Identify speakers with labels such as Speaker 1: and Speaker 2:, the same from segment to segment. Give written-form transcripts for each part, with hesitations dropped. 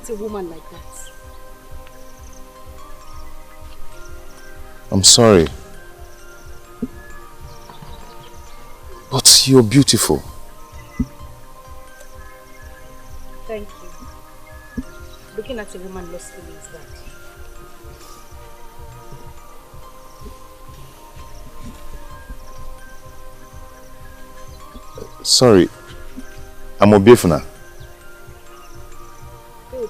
Speaker 1: at a woman like that?
Speaker 2: I'm sorry. But you're beautiful.
Speaker 1: Thank you. Looking at a woman lustfully is that.
Speaker 2: Sorry. I'm Obiefuna.
Speaker 1: Good.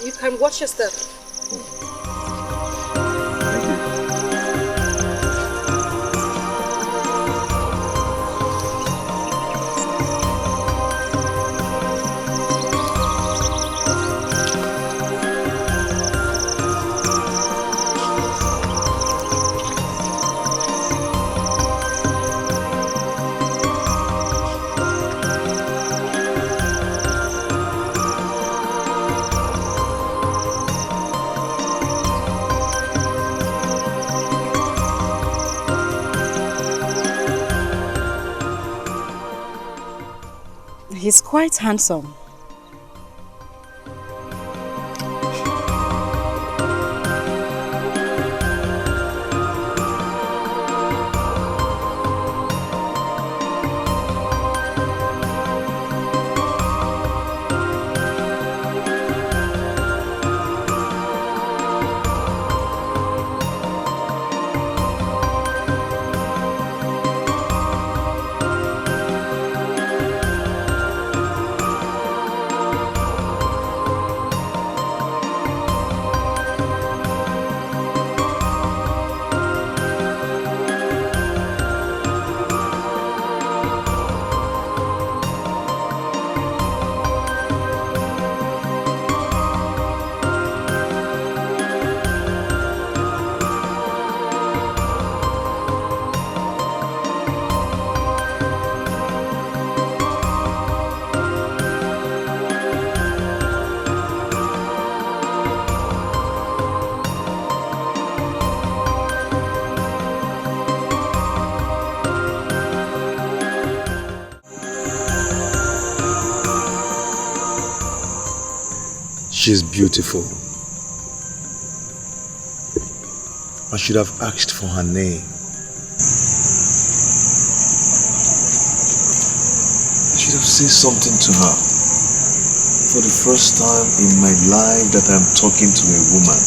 Speaker 1: You can watch your step. He's quite handsome.
Speaker 2: She's beautiful. I should have asked for her name. I should have said something to her. For the first time in my life that I'm talking to a woman.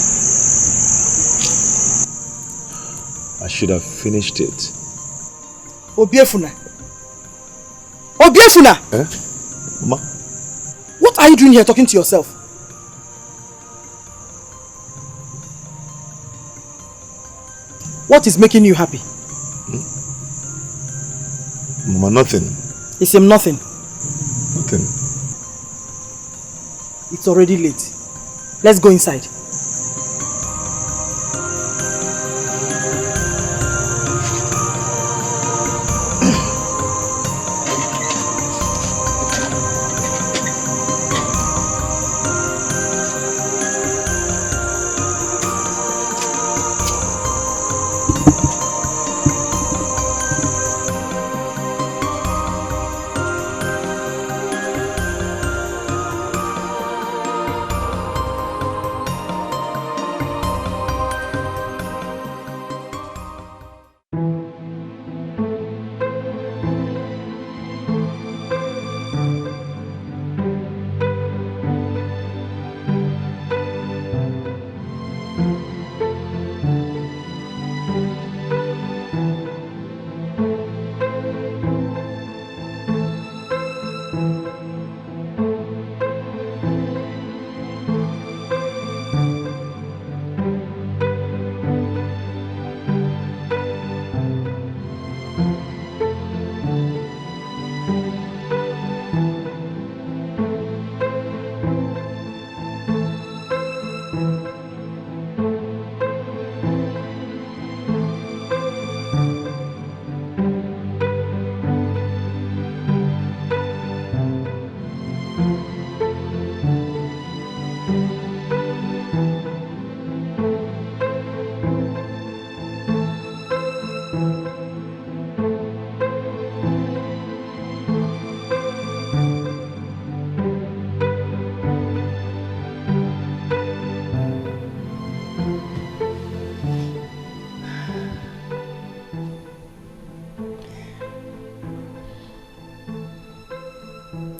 Speaker 2: I should have finished it.
Speaker 3: Obiefuna! Obiefuna!
Speaker 2: Eh? Mama?
Speaker 3: What are you doing here talking to yourself? What is making you happy?
Speaker 2: Mama, nothing.
Speaker 3: It's him nothing.
Speaker 2: Nothing.
Speaker 3: It's already late. Let's go inside.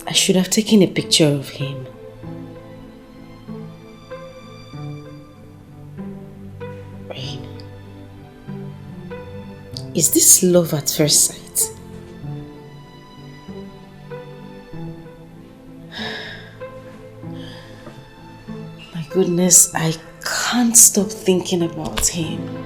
Speaker 1: I should have taken a picture of him. Rain. Is this love at first sight? My goodness, I can't stop thinking about him.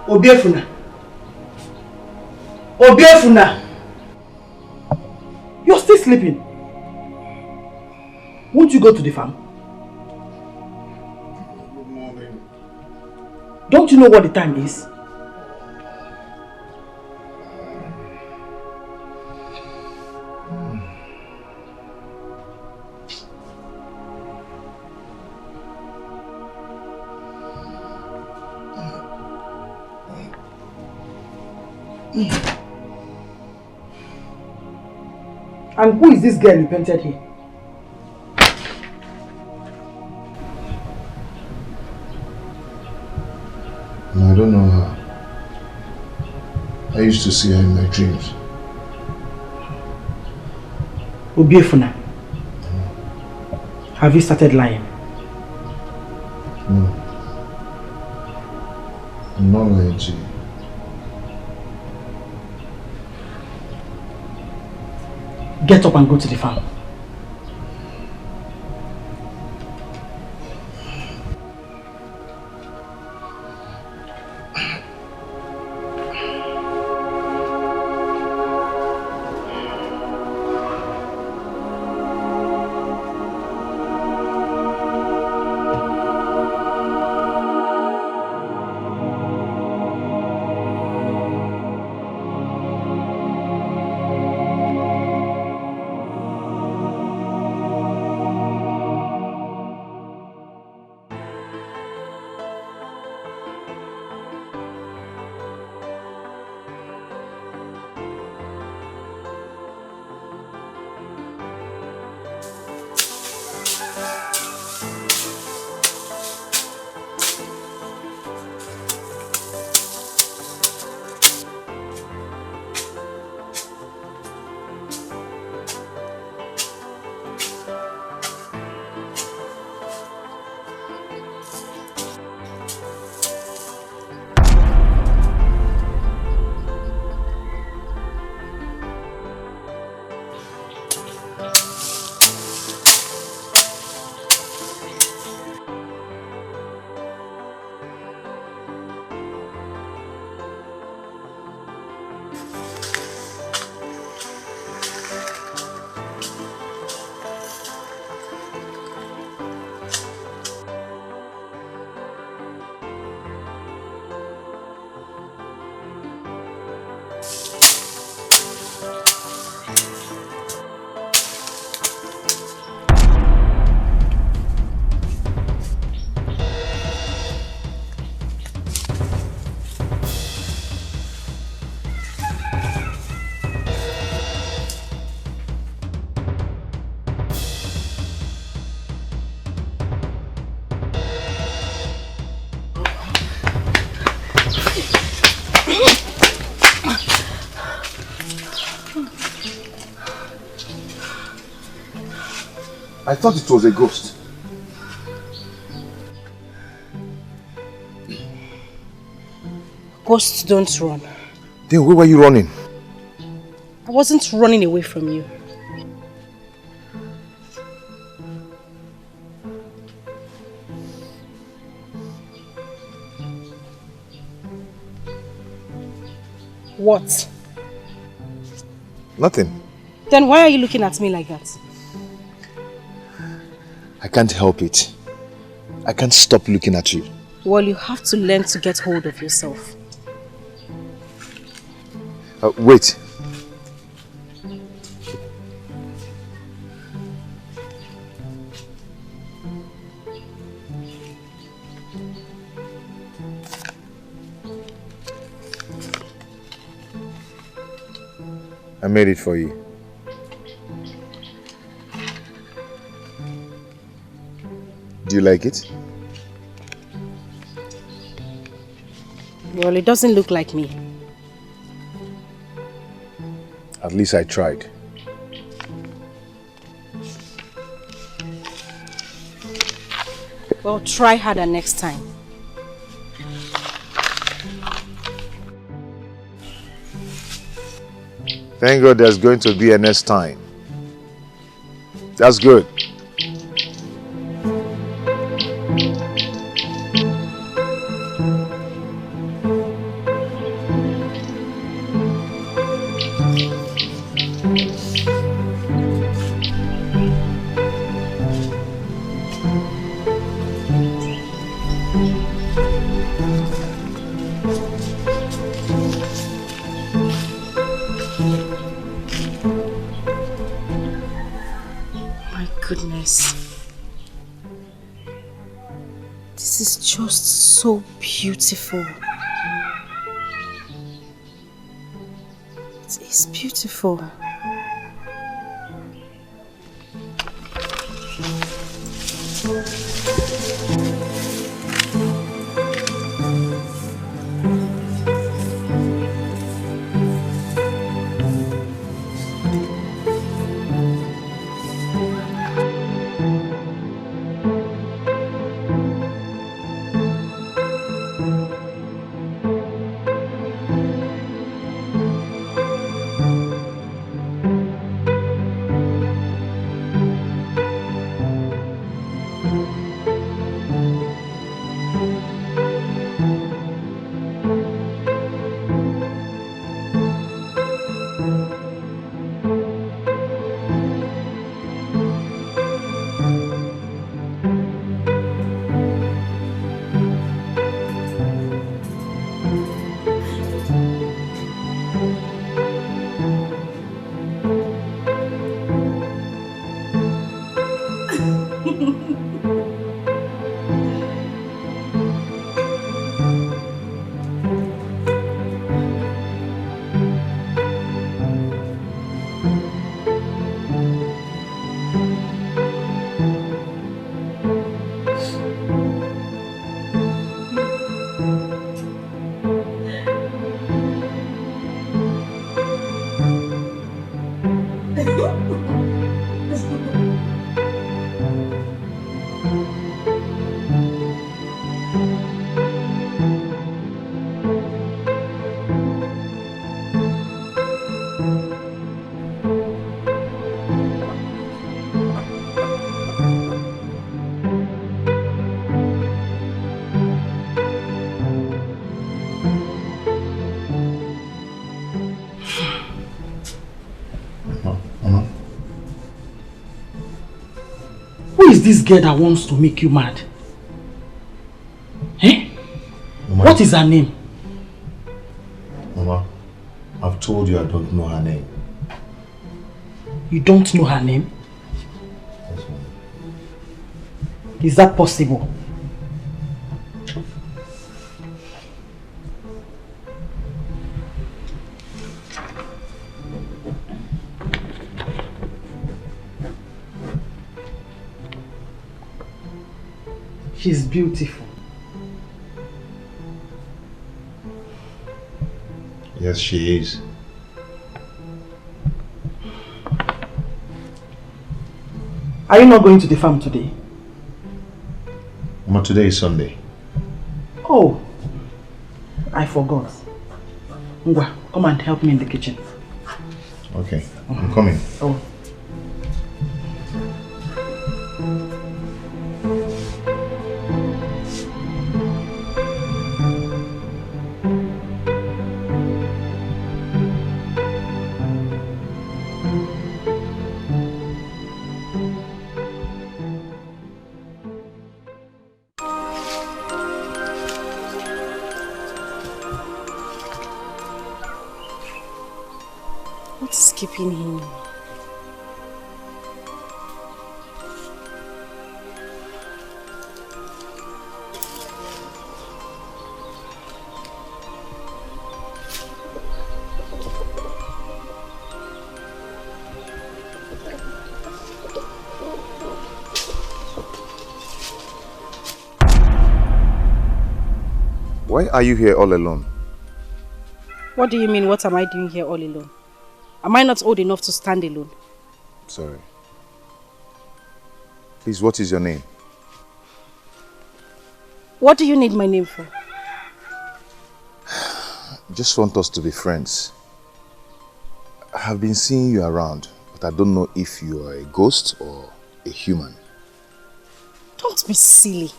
Speaker 3: Obiefuna. Obiefuna. You're still sleeping. Won't you go to the farm?
Speaker 2: Good morning.
Speaker 3: Don't you know what the time is? And who is this girl you painted here?
Speaker 2: No, I don't know her. I used to see her in my dreams.
Speaker 3: Obiefuna. Have you started lying?
Speaker 2: No. I'm not lying to you.
Speaker 3: Get up and go to the farm.
Speaker 2: I thought it was a ghost.
Speaker 1: Ghosts don't run.
Speaker 2: Then where were you running?
Speaker 1: I wasn't running away from you. What?
Speaker 2: Nothing.
Speaker 1: Then why are you looking at me like that?
Speaker 2: I can't help it. I can't stop looking at you.
Speaker 1: Well, you have to learn to get hold of yourself.
Speaker 2: Wait. I made it for you. Do you like it?
Speaker 1: Well, it doesn't look like me.
Speaker 2: At least I tried.
Speaker 1: Well, try harder next time.
Speaker 2: Thank God there's going to be a next time. That's good.
Speaker 1: This is just so beautiful. It is beautiful.
Speaker 3: Who is this girl that wants to make you mad? Eh?
Speaker 2: Mama,
Speaker 3: what is her name?
Speaker 2: Mama, I've told you I don't know her name.
Speaker 3: You don't know her name?
Speaker 2: Yes, Mama.
Speaker 3: Is that possible? She's beautiful.
Speaker 2: Yes, she is.
Speaker 3: Are you not going to the farm today?
Speaker 2: Mama, today is Sunday.
Speaker 3: Oh, I forgot. Ngwa, come and help me in the kitchen.
Speaker 2: Okay, I'm coming.
Speaker 3: Oh.
Speaker 1: What is keeping him?
Speaker 2: Why are you here all alone?
Speaker 1: What do you mean, what am I doing here all alone? Am I not old enough to stand alone?
Speaker 2: Sorry. Please, what is your name?
Speaker 1: What do you need my name for?
Speaker 2: Just want us to be friends. I have been seeing you around, but I don't know if you are a ghost or a human.
Speaker 1: Don't be silly.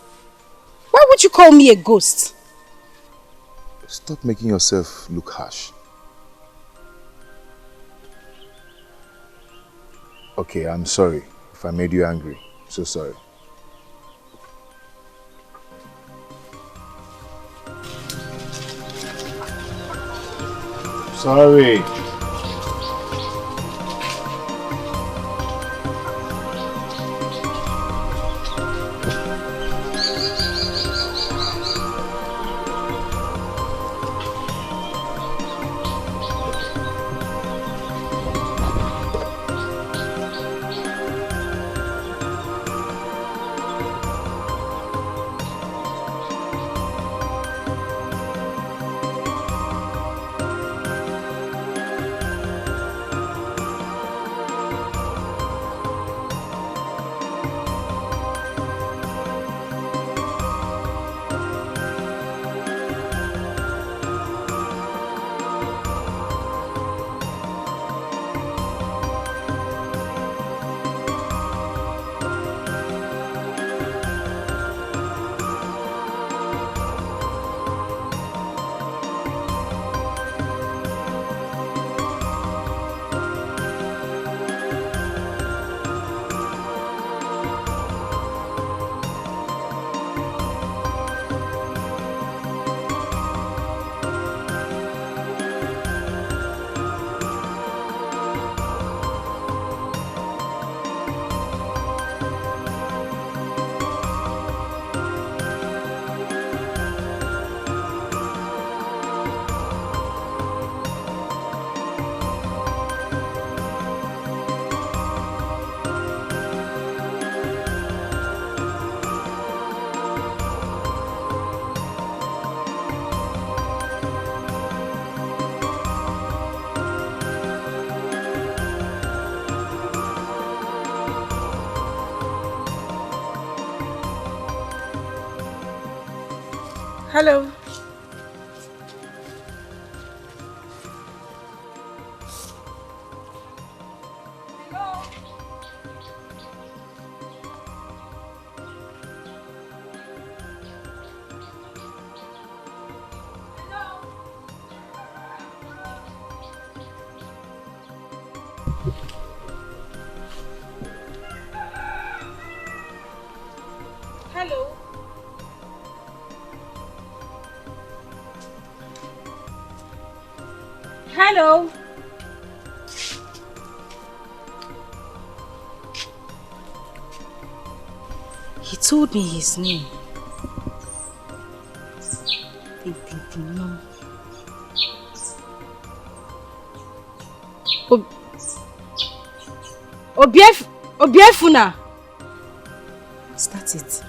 Speaker 1: Why would you call me a ghost?
Speaker 2: Stop making yourself look harsh. Okay, I'm sorry if I made you angry. So sorry. Sorry.
Speaker 1: Hello. Hello. Hello. He told me his name. No. Obiefuna. That's it.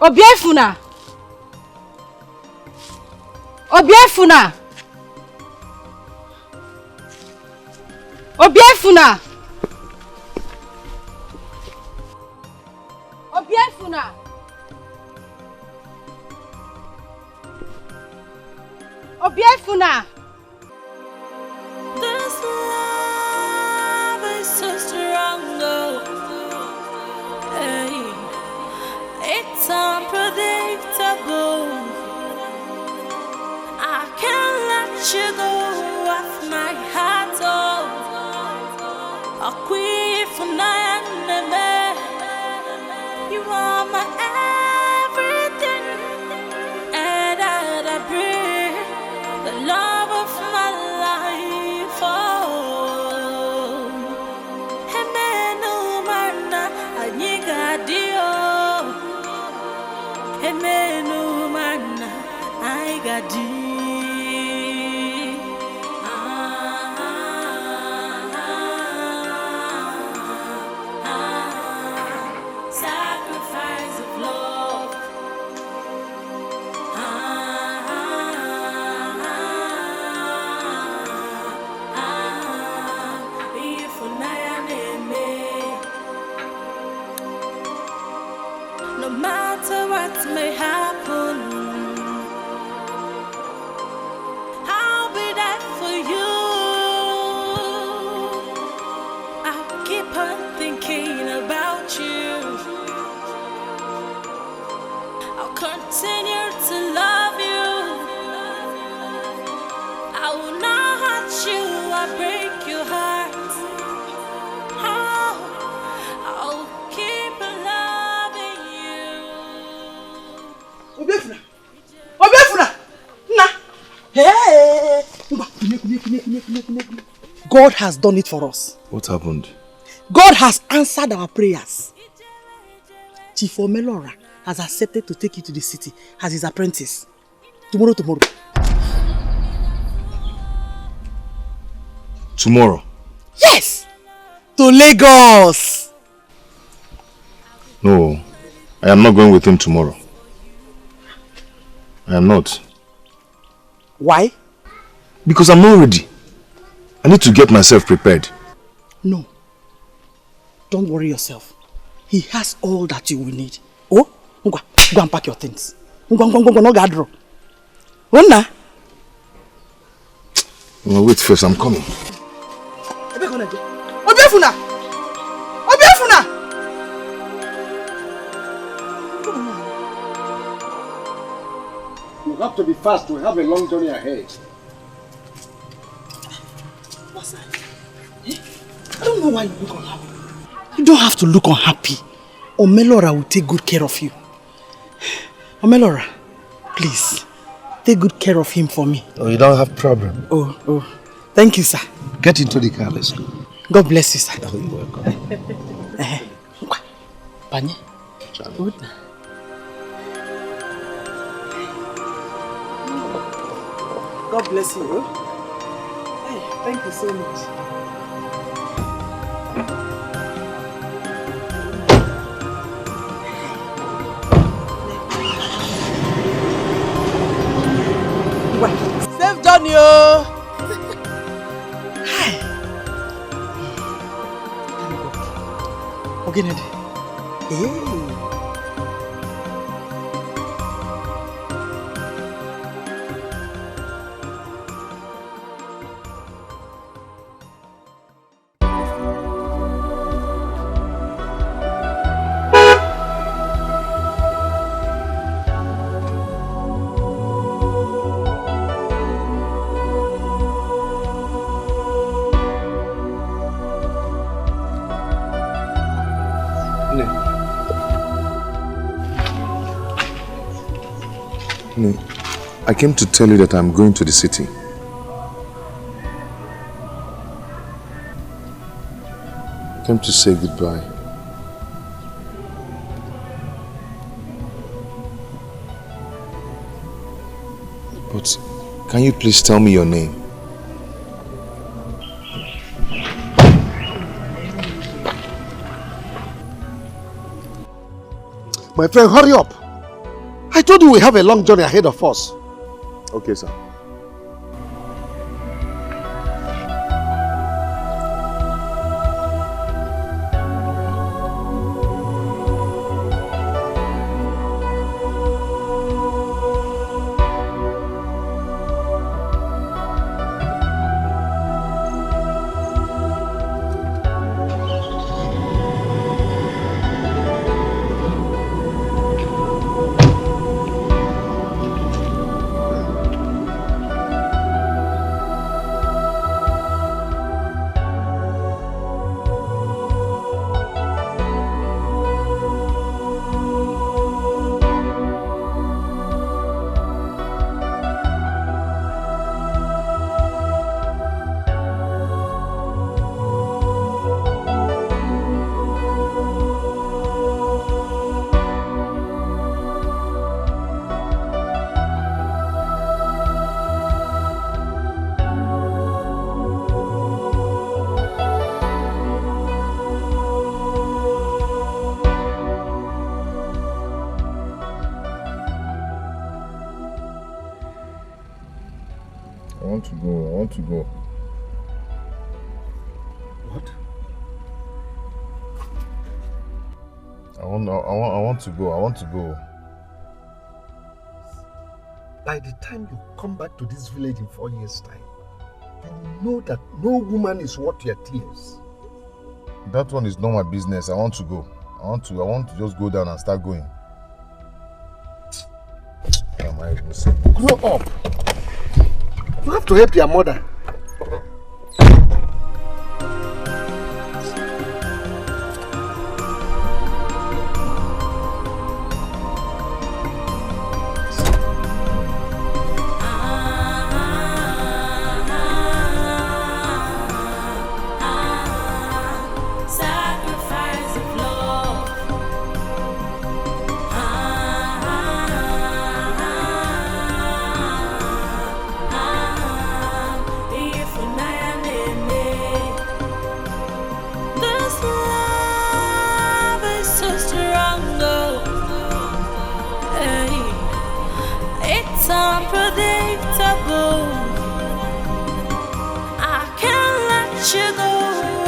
Speaker 1: Obiefuna. Obiefuna. Obiefuna. Obiefuna. Obiefuna.
Speaker 4: This love is so strong, oh. Hey, it's unpredictable. I can't let you go off my heart, oh. I'll quit for night and day. You are my everything, and I breathe the love of Sacrifice of love. No matter what may happen, I'll be there for you. I'll keep on thinking about you. I'll continue to love you. I will not hurt you or break your heart. Oh, I'll keep loving you.
Speaker 3: Obefuna! Obefuna! Na! Hey! God has done it for us.
Speaker 2: What happened?
Speaker 3: God has answered our prayers. Chief Omelora has accepted to take you to the city as his apprentice. Tomorrow.
Speaker 2: Tomorrow?
Speaker 3: Yes! To Lagos!
Speaker 2: No, I am not going with him tomorrow. I am not.
Speaker 3: Why?
Speaker 2: Because I'm not ready. I need to get myself prepared.
Speaker 3: No. Don't worry yourself. He has all that you will need. Oh, go and pack your things. Go, no gadro. Wait
Speaker 2: first, I'm coming.
Speaker 3: Obiafuna!
Speaker 5: You have to be fast. We have a long journey ahead.
Speaker 3: What's that? I don't know why you look unhappy. You don't have to look unhappy. Omelora will take good care of you. Omelora, please, take good care of him for me.
Speaker 5: Oh, you don't have problem.
Speaker 3: Oh. Thank you, sir.
Speaker 5: Get into the car, let's go.
Speaker 3: God bless you, sir.
Speaker 5: Oh, you're welcome.
Speaker 3: Panye. Good. God bless you. Hey, thank you so much. Safe journey, oh. Hi. Okay, Ned. Hey.
Speaker 2: No, I came to tell you that I'm going to the city. I came to say goodbye. But can you please tell me your name?
Speaker 5: My friend, hurry up. I told you we have a long journey ahead of us.
Speaker 2: Okay, sir. I want to go.
Speaker 5: What?
Speaker 2: I want to go.
Speaker 5: By the time you come back to this village in 4 years' time, you will know that no woman is worth your tears.
Speaker 2: That one is not my business. I want to go. I want to just go down and start going. What am I even saying?
Speaker 5: Grow up. You have to help your mother.
Speaker 4: Unpredictable. I can't let you go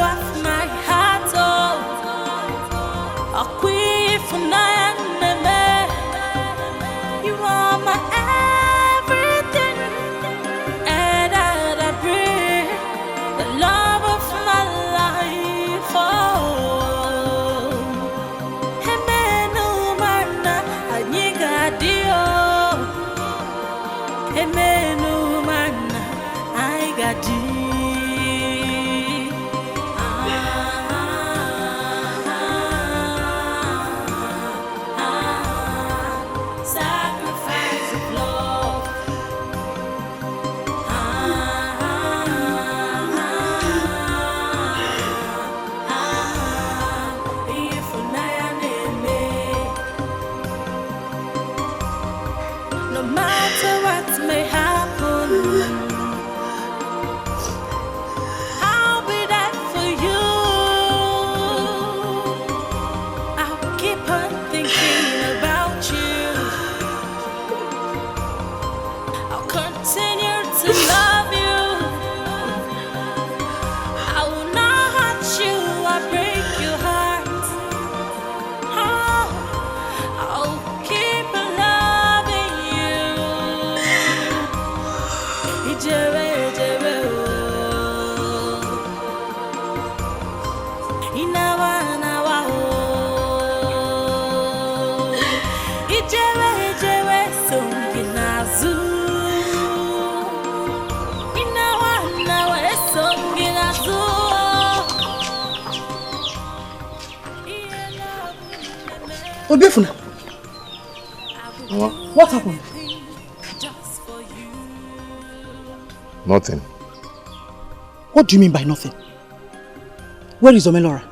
Speaker 4: off my heart. Oh, I quit for night. You are my everything, and I bring the love of my life. Oh, hey man, no man, I need a Emenu man, I got you. Sacrifice of love. If no matter what may happen, I'll be there for you. I'll keep on thinking about you. I'll continue to love you. I will not hurt you or break your heart. Oh, I'll keep loving you. Ijere, ijere, oh. Inawa, nawa, oh. Ijere, ijere, songinazu. Inawa, nawa, songinazu.
Speaker 3: Obiefuna, what happened?
Speaker 2: Nothing.
Speaker 3: What do you mean by nothing? Where is Omelora?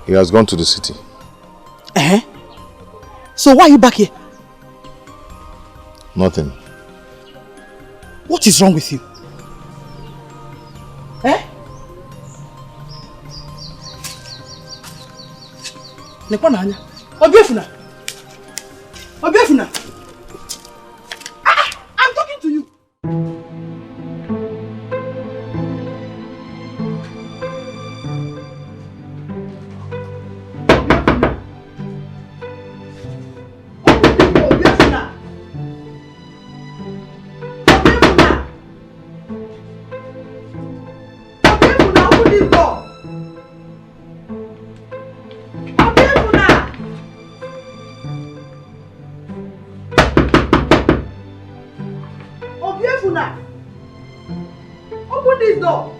Speaker 2: He has gone to the city.
Speaker 3: So why are you back here?
Speaker 2: Nothing.
Speaker 3: What is wrong with you? Obiefuna! Obiefuna! I'm talking to you! Obiefuna! Obiefuna, open this door! Obiefuna! Open this door!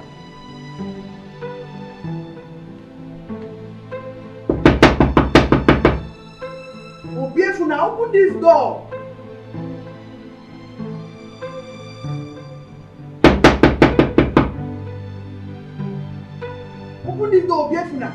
Speaker 3: Obiefuna, open this door! Open this door, Obiefuna!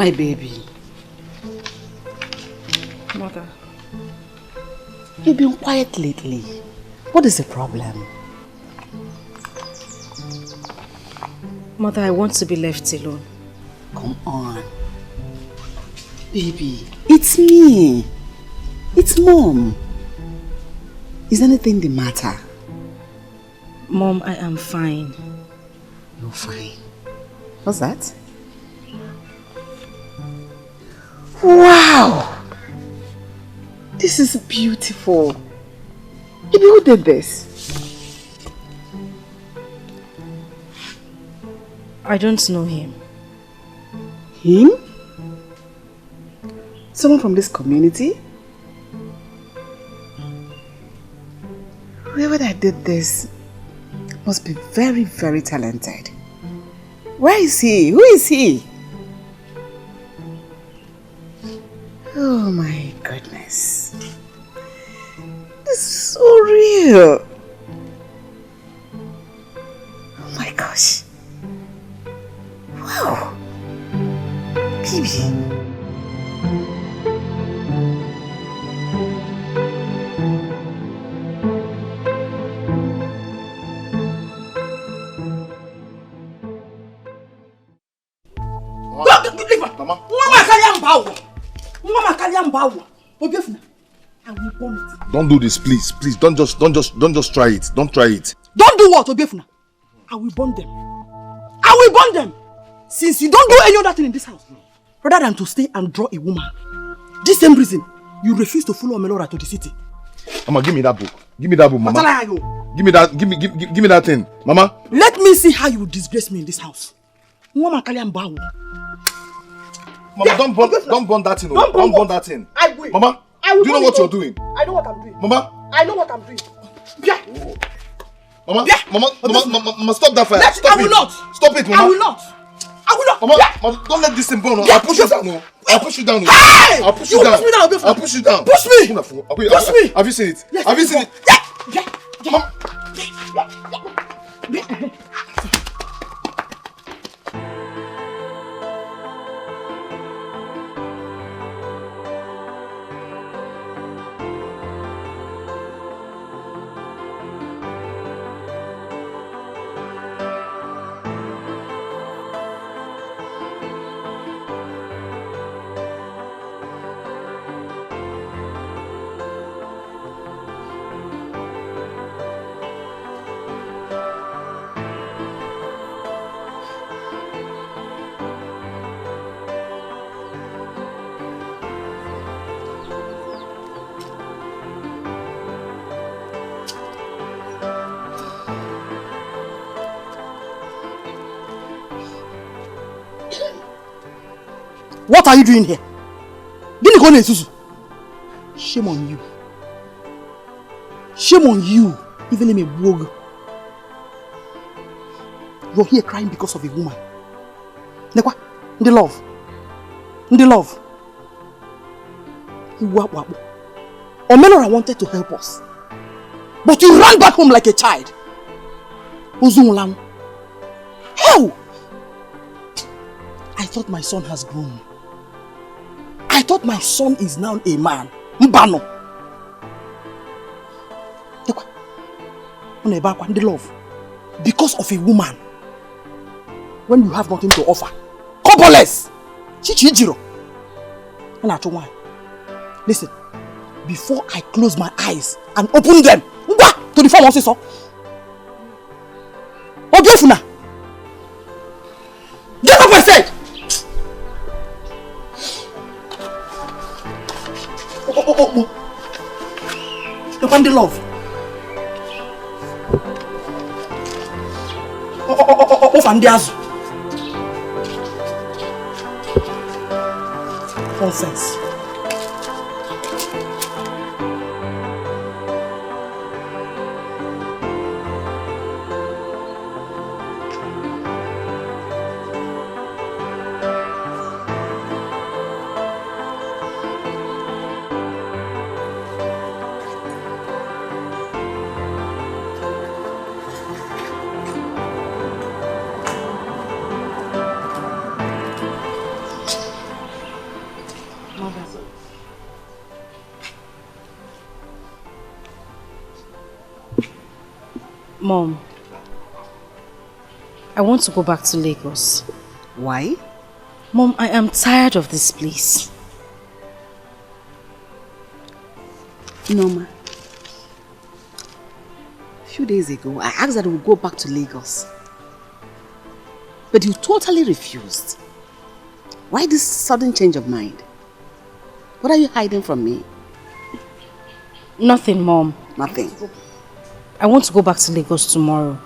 Speaker 3: My baby.
Speaker 1: Mother.
Speaker 3: You've been quiet lately. What is the problem?
Speaker 1: Mother, I want to be left alone.
Speaker 3: Come on. Baby, it's me. It's Mom. Is anything the matter?
Speaker 1: Mom, I am fine.
Speaker 3: You're fine. What's that? Wow! This is beautiful. Baby, who did this?
Speaker 1: I don't know him.
Speaker 3: Him? Someone from this community? Whoever that did this must be very, very talented. Where is he? Who is he? Oh my goodness. This is so real. Oh my gosh. Wow. Baby.
Speaker 2: Don't do this, please. Please, don't just try it. Don't try it.
Speaker 3: Don't do what, Obiefuna? I will burn them. I will burn them. Since you don't do any other thing in this house, rather than to stay and draw a woman, this same reason you refuse to follow Melora to the city.
Speaker 2: Mama, give me that book. Give me that book, Mama. Give me that. Give me that thing, Mama.
Speaker 3: Let me see how you will disgrace me in this house. Mama,
Speaker 2: don't burn that thing. Don't burn that thing.
Speaker 3: I will.
Speaker 2: Mama, do you know what you're doing?
Speaker 3: I know what I'm doing.
Speaker 2: Mama,
Speaker 3: I know what I'm doing. Yeah.
Speaker 2: Mama, stop that fire. Stop
Speaker 3: I will not.
Speaker 2: Stop it, Mama.
Speaker 3: I will not.
Speaker 2: Mama, don't let this thing burn. I'll push you down. I'll push you down.
Speaker 3: Hey!
Speaker 2: I'll push you down. I'll push you down.
Speaker 3: Push me.
Speaker 2: Push me. Have you seen it?
Speaker 3: Yes,
Speaker 2: Have you seen it?
Speaker 3: Yeah.
Speaker 2: Mama.
Speaker 3: What are you doing here? Shame on you. Shame on you. Even me wog. You're here crying because of a woman. Nekwa, Inlove. Omelora wanted to help us, but you ran back home like a child. Ozungulam. How? I thought my son has grown. I thought my son is now a man. Mbano. Inlove. Because of a woman. When you have nothing to offer. Cobbleless. Chichijiro. Listen. Before I close my eyes and open them to the farm also. Obiefuna. Get up, I said! You want the love? Fandiazu. Nonsense.
Speaker 1: Mother. Mom, I want to go back to Lagos.
Speaker 3: Why?
Speaker 1: Mom, I am tired of this place.
Speaker 3: Norma, a few days ago, I asked that we go back to Lagos. But you totally refused. Why this sudden change of mind? What are you hiding from me?
Speaker 1: Nothing, Mom.
Speaker 3: Nothing.
Speaker 1: I want to go back to Lagos tomorrow.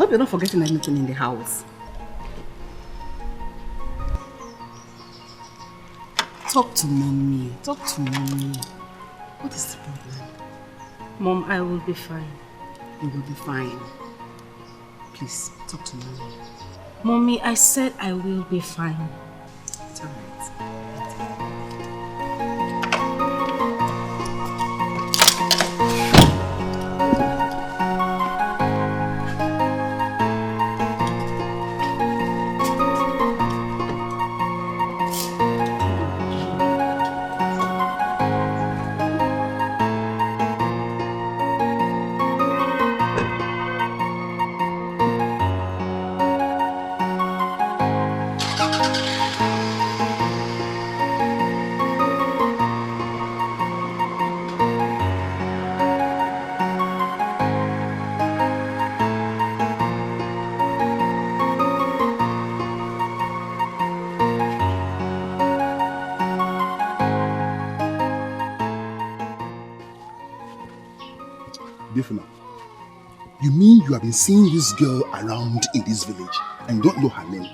Speaker 3: You're not forgetting anything in the house. Talk to mommy. Talk to mommy. What is the problem?
Speaker 1: Mom, I will be fine.
Speaker 3: You will be fine. Please, talk to mommy.
Speaker 1: Mommy, I said I will be fine.
Speaker 3: It's alright.
Speaker 5: You mean you have been seeing this girl around in this village and you don't know her name?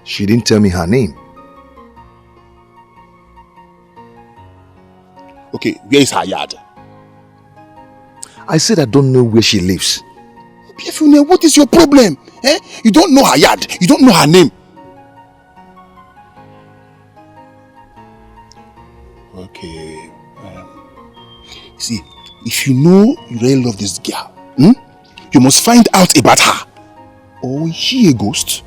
Speaker 2: She didn't tell me her name.
Speaker 5: Okay, where is her yard?
Speaker 2: I said I don't know where she lives.
Speaker 5: Biafune, what is your problem? Eh? You don't know her yard. You don't know her name. Okay. See, if you know you really love this girl, you must find out about her. Or is she a ghost?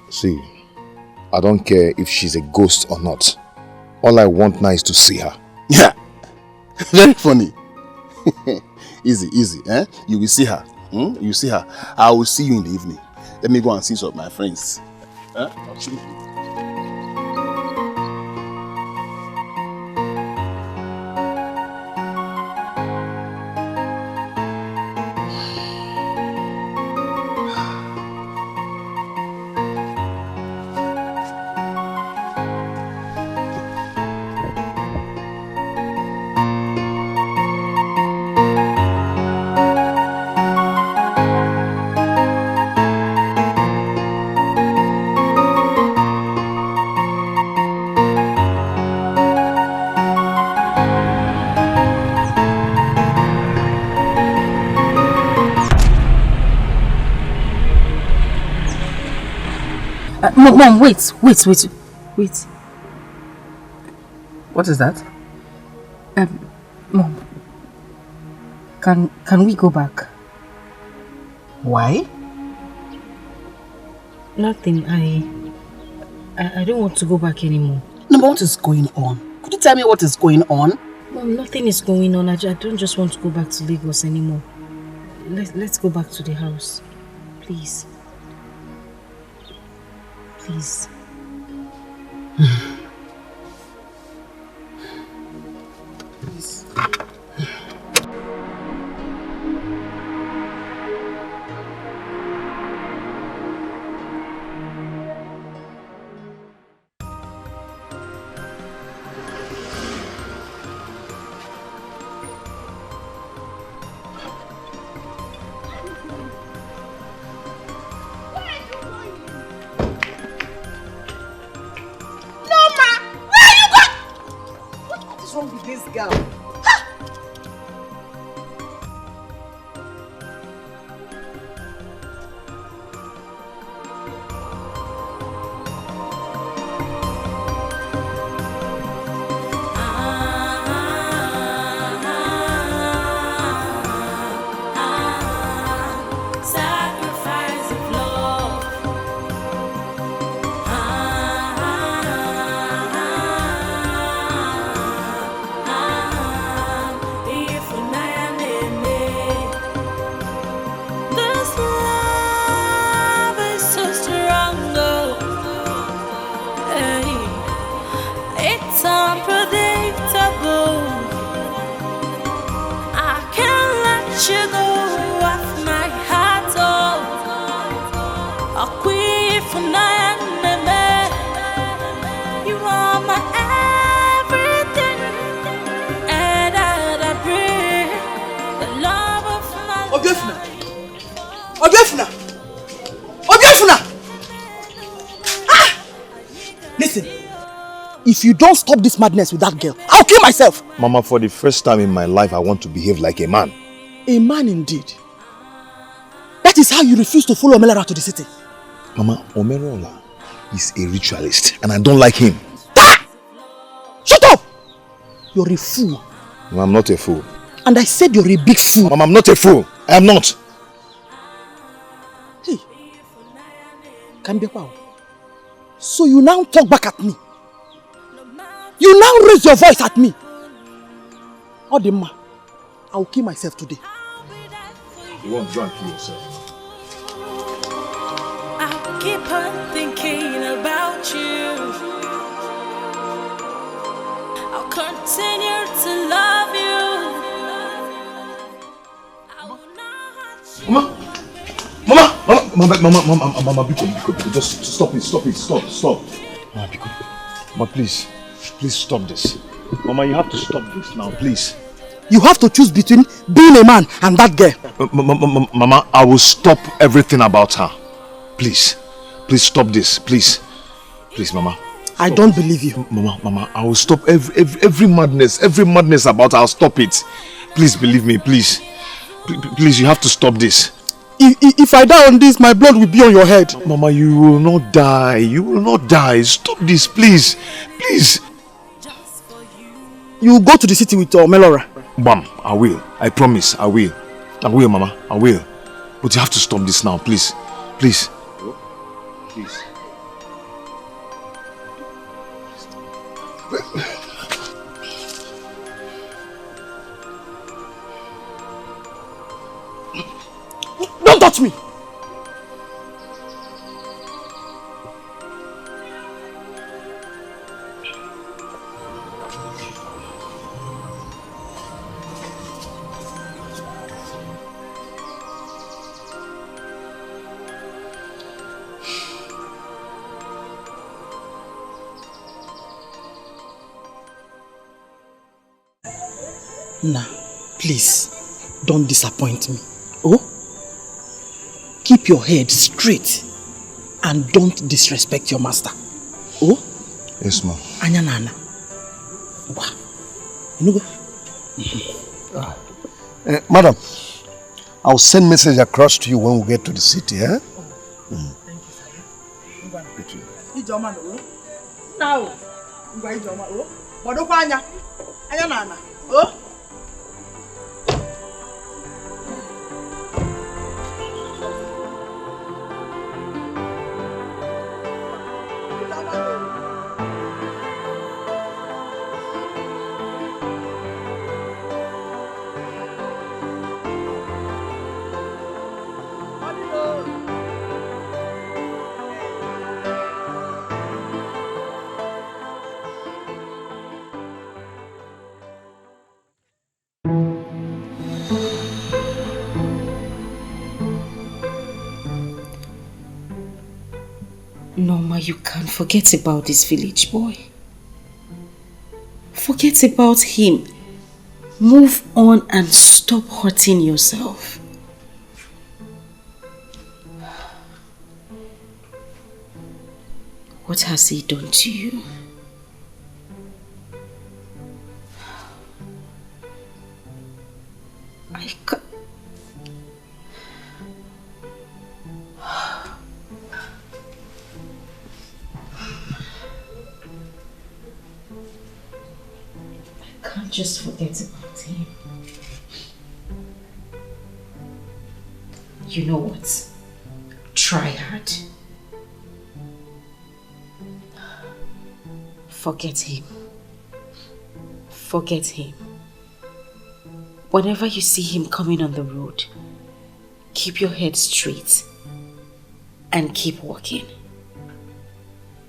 Speaker 2: See, I don't care if she's a ghost or not. All I want now is to see her.
Speaker 5: Yeah, very funny. Easy, eh? You will see her. You see her. I will see you in the evening. Let me go and see some of my friends. I'll see you.
Speaker 1: Mom, wait.
Speaker 3: What is that?
Speaker 1: Mom, can we go back?
Speaker 3: Why?
Speaker 1: Nothing. I don't want to go back anymore.
Speaker 3: No, but what is going on? Could you tell me what is going on?
Speaker 1: Mom, nothing is going on. I don't just want to go back to Lagos anymore. Let's go back to the house. Please. Please. Please.
Speaker 3: If you don't stop this madness with that girl, I'll kill myself!
Speaker 2: Mama, for the first time in my life, I want to behave like a man.
Speaker 3: A man indeed. That is how you refuse to follow Omelara to the city.
Speaker 2: Mama, Omerola is a ritualist and I don't like him.
Speaker 3: Ah! Shut up! You're a fool.
Speaker 2: Mama, I'm not a fool.
Speaker 3: And I said you're a big fool.
Speaker 2: Mama, I'm not a fool. I am not.
Speaker 3: Hey. Kambiakwa. So you now talk back at me. You now raise your voice at me. Odema, I will kill myself today.
Speaker 2: You won't drunk kill yourself.
Speaker 4: I'll keep on thinking about you. I'll continue to love you. I will not hurt you.
Speaker 2: Mama, Biko, just stop it. Mama, Biko. Mama, please stop this. Mama, you have to stop this now, please.
Speaker 3: You have to choose between being a man and that girl.
Speaker 2: Mama, I will stop everything about her. Please stop this, please, Mama.
Speaker 3: I don't believe you.
Speaker 2: Mama, I will stop every madness about her. I'll stop it. Please believe me, please, you have to stop this.
Speaker 3: If I die on this, my blood will be on your head.
Speaker 2: Mama, you will not die. Stop this, please.
Speaker 3: You will go to the city with Melora.
Speaker 2: Bam, I will. I promise, I will, Mama, I will. But you have to stop this now, please.
Speaker 3: Don't touch me! Nah, please, don't disappoint me. Oh? Keep your head straight and don't disrespect your master. Oh?
Speaker 2: Yes, ma'am.
Speaker 3: Anya nana. Wow. You know?
Speaker 6: Madam, I'll send message across to you when we get to the city, eh?
Speaker 3: Oh?
Speaker 1: Mama, you can't forget about this village boy. Forget about him. Move on and stop hurting yourself. What has he done to you? I can't. I can't just forget about him. You know what? Try hard. Forget him. Forget him. Whenever you see him coming on the road, keep your head straight and keep walking.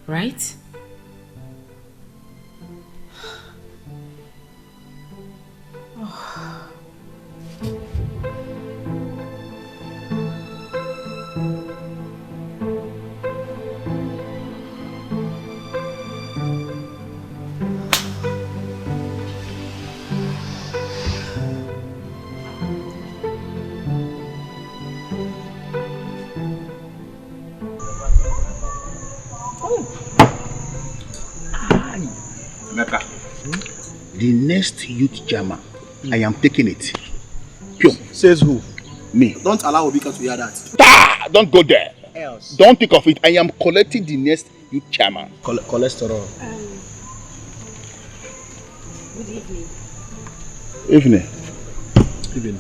Speaker 1: Right?
Speaker 5: The next youth jammer, I am taking it. Pure.
Speaker 3: Says who?
Speaker 5: Me.
Speaker 3: Don't allow Obika to hear that.
Speaker 5: Don't go there.
Speaker 3: Else.
Speaker 5: Don't think of it. I am collecting the next youth jammer.
Speaker 3: Cholesterol.
Speaker 1: Good evening.
Speaker 5: Evening.
Speaker 3: Even.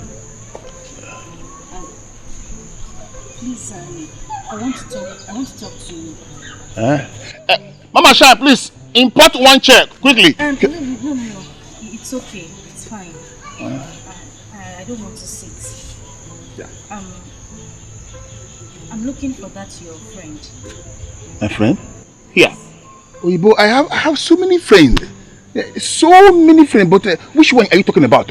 Speaker 1: Please, I want to talk to you.
Speaker 5: Mama Shine, please import one chair quickly.
Speaker 1: No. It's okay. It's fine. I don't want to sit.
Speaker 5: Yeah.
Speaker 1: I'm looking for that your friend.
Speaker 5: My friend? Here. Oyibo, I have so many friends. So many friends, but which one are you talking about?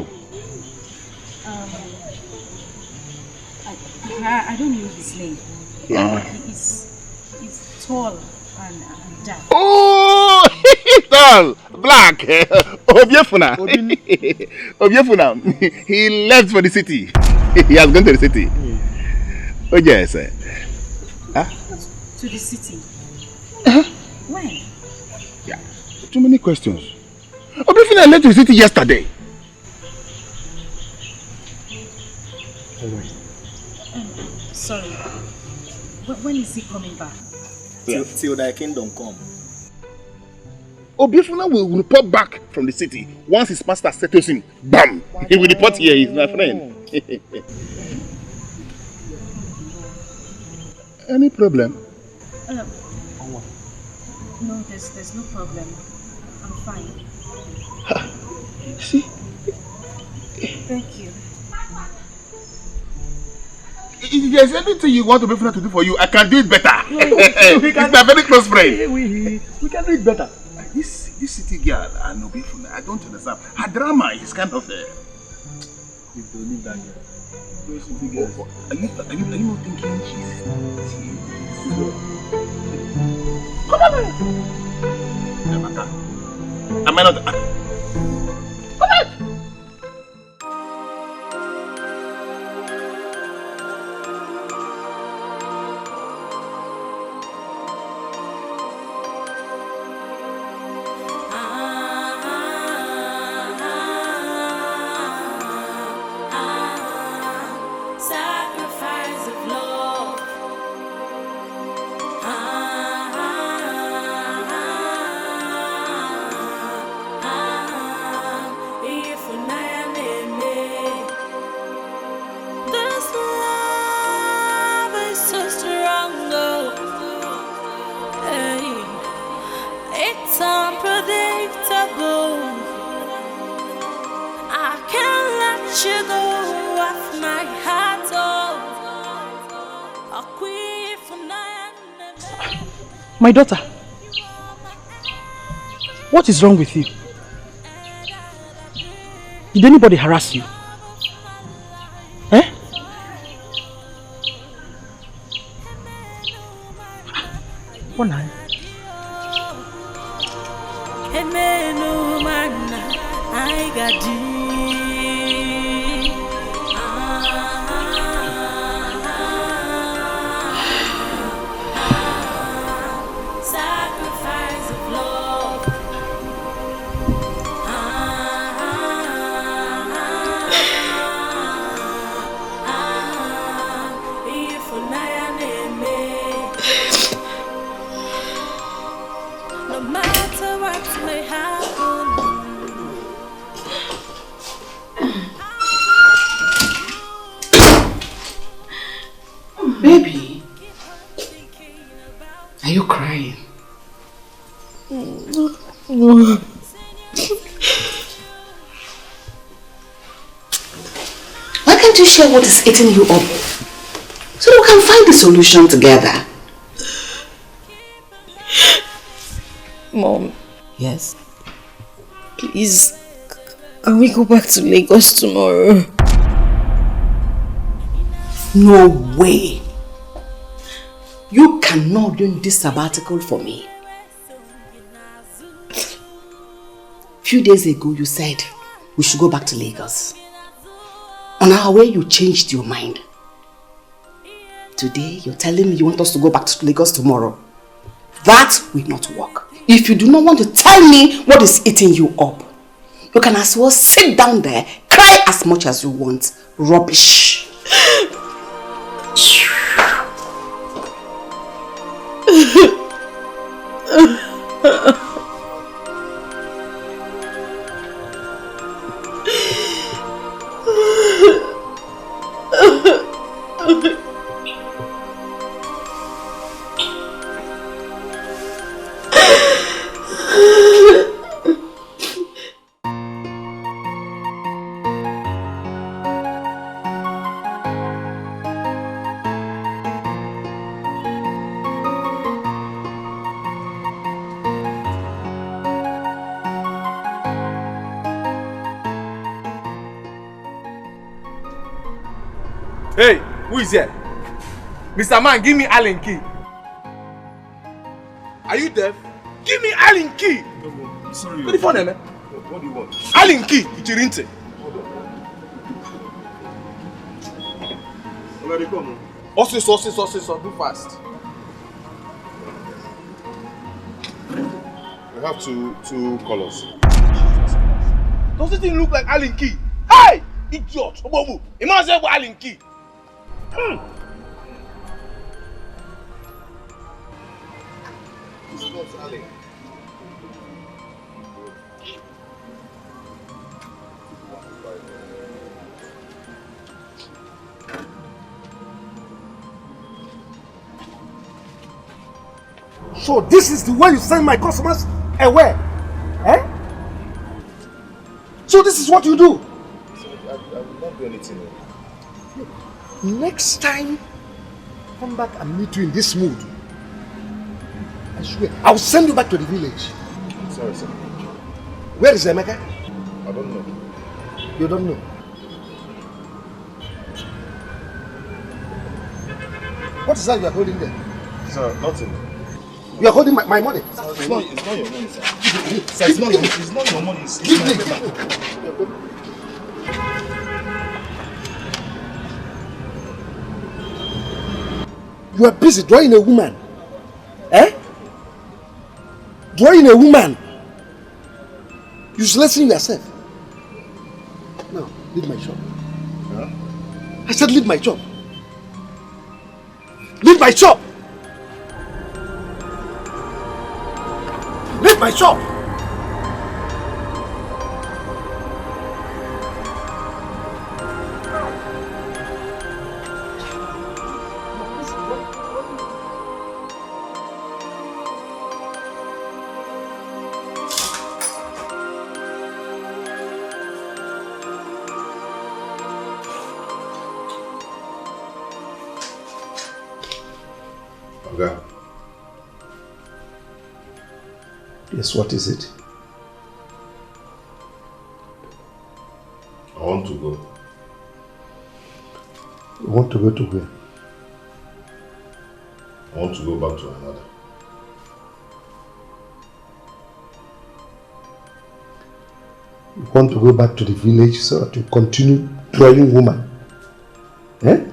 Speaker 1: I don't know his name. He's tall and dark.
Speaker 5: Oh, tall, black. Obiefuna. Obiefuna. He left for the city. He has gone to the city. Oh yes. Huh?
Speaker 1: To the city. When?
Speaker 5: Yeah. Too many questions. Obiefuna left to the city yesterday.
Speaker 1: Sorry. When is he coming back?
Speaker 3: Till thy kingdom come.
Speaker 5: Obiefuna will report back from the city. Once his master settles him, bam! He will report here. He's my friend. Any problem?
Speaker 1: No, there's no problem. I'm fine.
Speaker 5: See?
Speaker 1: Thank you.
Speaker 5: If there's anything you want Obiefuna to do for you, I can do it better. He's my very close friend.
Speaker 3: We can do it better.
Speaker 5: This city girl, and Obiefuna, I don't understand. Her drama is kind of
Speaker 3: You don't need that girl. Those city
Speaker 5: Are
Speaker 3: girls.
Speaker 5: you not thinking she's come on, man. Am I not? Come on.
Speaker 4: Sacrifice of love. If this love is so strong, hey, it's unpredictable. I can't let you go off my heart, oh.
Speaker 3: My daughter, what is wrong with you? Did anybody harass you? Eh? What now? Baby, are you crying?
Speaker 1: No.
Speaker 3: Why can't you share what is eating you up? So we can find the solution together.
Speaker 1: Mom,
Speaker 3: Yes?
Speaker 1: please, can we go back to Lagos tomorrow?
Speaker 3: No way. You cannot do this sabbatical for me. Few days ago you said we should go back to Lagos. On our way you changed your mind. Today you're telling me you want us to go back to Lagos tomorrow. That will not work. If you do not want to tell me what is eating you up, you can as well sit down there, cry as much as you want. Rubbish.
Speaker 7: Hey, who is here? Mr. Man, give me Allen key. Are you deaf? Give me Allen key.
Speaker 2: No, sorry.
Speaker 7: What the phone, man?
Speaker 2: What do you want?
Speaker 7: Allen key, Ichirinte.
Speaker 2: Already come.
Speaker 7: Also, do fast.
Speaker 2: We have two colors.
Speaker 7: Does this thing look like Allen key? Hey! Idiot! Obobu! Imagine what Allen key.
Speaker 2: It's not Allen.
Speaker 6: So this is the way you send my customers away? Eh? So this is what you do?
Speaker 2: I will not do anything.
Speaker 6: Next time, come back and meet you in this mood. I swear, I'll send you back to the village.
Speaker 2: Sorry, sir.
Speaker 6: Where is Emeka?
Speaker 2: I don't know.
Speaker 6: You don't know. What is that you are holding there?
Speaker 2: Sir, nothing.
Speaker 6: You are holding my money.
Speaker 2: Sir, it's not your money, sir. Sir, it's not your money. It's my paper.
Speaker 6: You are busy drawing a woman. Eh? Drawing a woman. Uselessing yourself. Now, leave my shop.
Speaker 2: Huh?
Speaker 6: I said leave my shop. Leave my shop. Leave my shop.
Speaker 2: Okay.
Speaker 6: Yes, what is it?
Speaker 2: I want to go.
Speaker 6: You want to go to where?
Speaker 2: I want to go back to another.
Speaker 6: You want to go back to the village so that you continue drawing woman? Eh?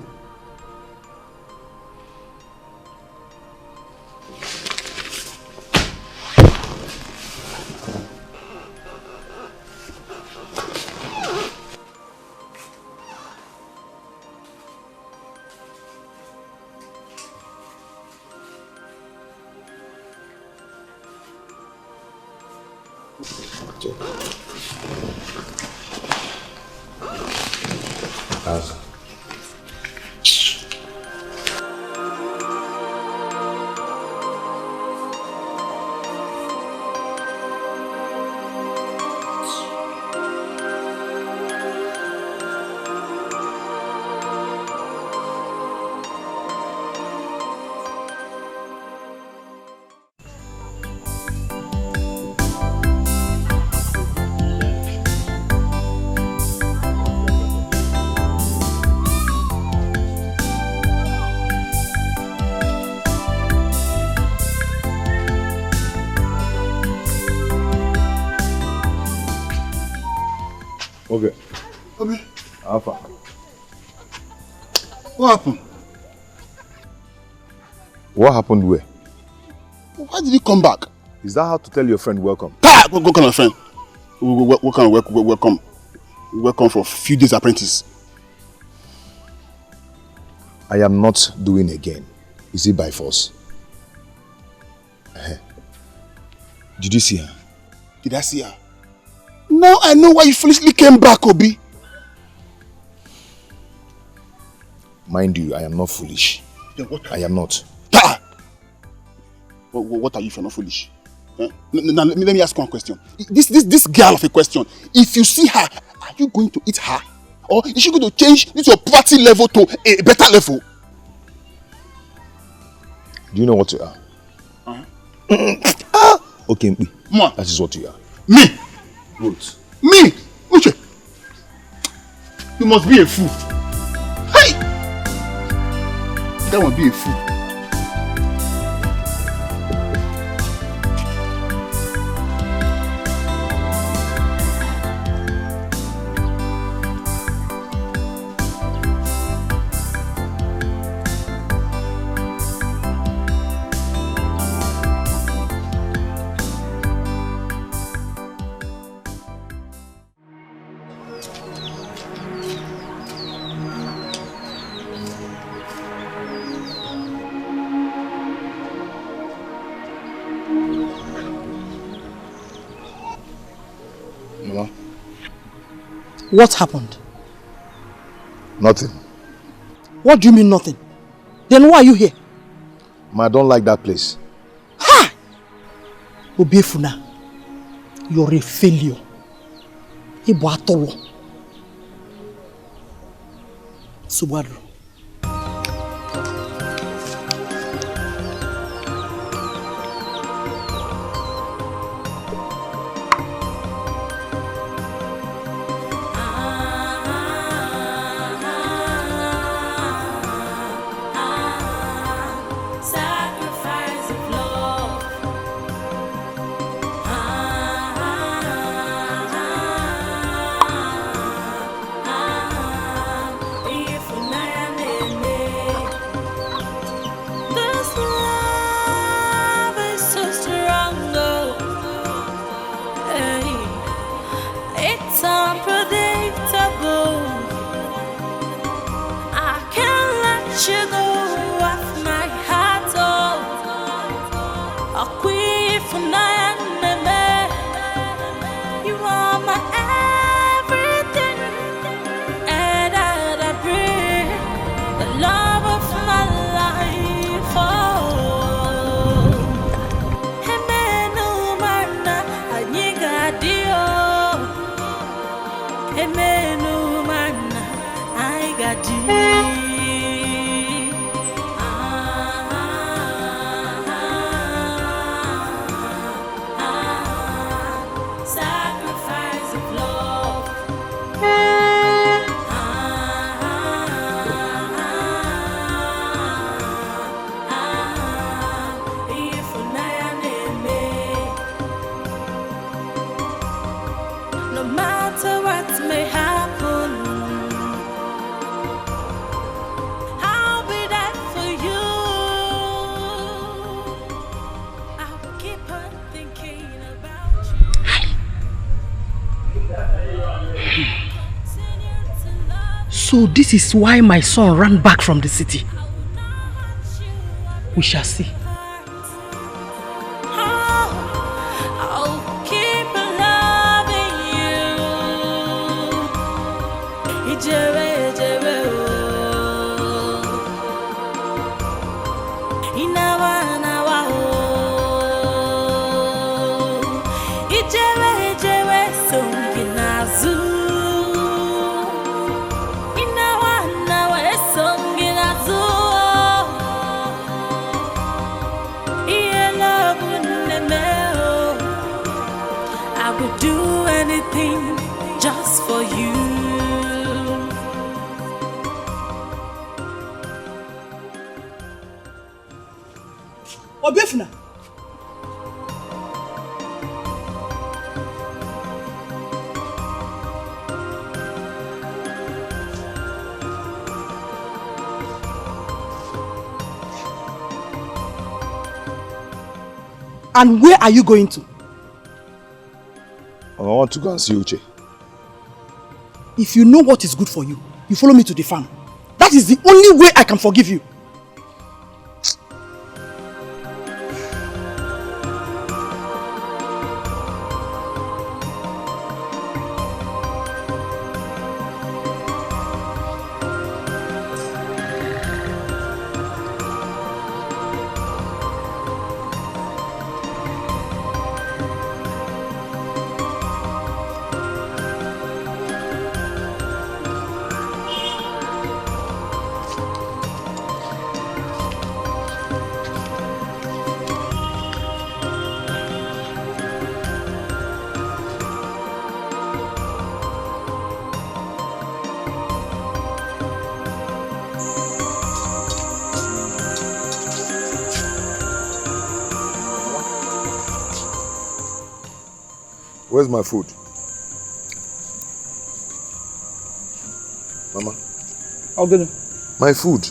Speaker 2: Okay.
Speaker 7: Obi,
Speaker 2: Alpha.
Speaker 7: what happened?
Speaker 2: What happened where?
Speaker 7: Why did he come back?
Speaker 2: Is that how to tell your friend welcome?
Speaker 7: What kind of friend? What kind of welcome? Welcome for a few days apprentice.
Speaker 2: I am not doing again. Is it by force? Did you see her?
Speaker 7: Did I see her? Now I know why you foolishly came back, Obi.
Speaker 2: Mind you, I am not foolish.
Speaker 7: Then what?
Speaker 2: I am not.
Speaker 7: What are you if you're not foolish? Now let me ask one question. This girl of a question. If you see her, are you going to eat her? Or is she going to change this your poverty level to a better level?
Speaker 2: Do you know what you are? Okay, me.
Speaker 7: Ma.
Speaker 2: That is what you are.
Speaker 7: Me?
Speaker 2: What?
Speaker 7: Me? Uche. You must be a fool. Hey! That must be a fool.
Speaker 3: What happened?
Speaker 2: Nothing.
Speaker 3: What do you mean nothing? Then why are you here?
Speaker 2: Ma, I don't like that place.
Speaker 3: Ha! Obiefuna, you're a failure. Ibo atowo. Subadru. So this is why my son ran back from the city. We shall see.
Speaker 4: Just for you.
Speaker 3: Obiefuna. And where are you going to?
Speaker 2: I want to go and see Uche.
Speaker 3: If you know what is good for you, you follow me to the farm. That is the only way I can forgive you.
Speaker 2: Where's my food? Mama?
Speaker 3: I'll get it.
Speaker 2: My food.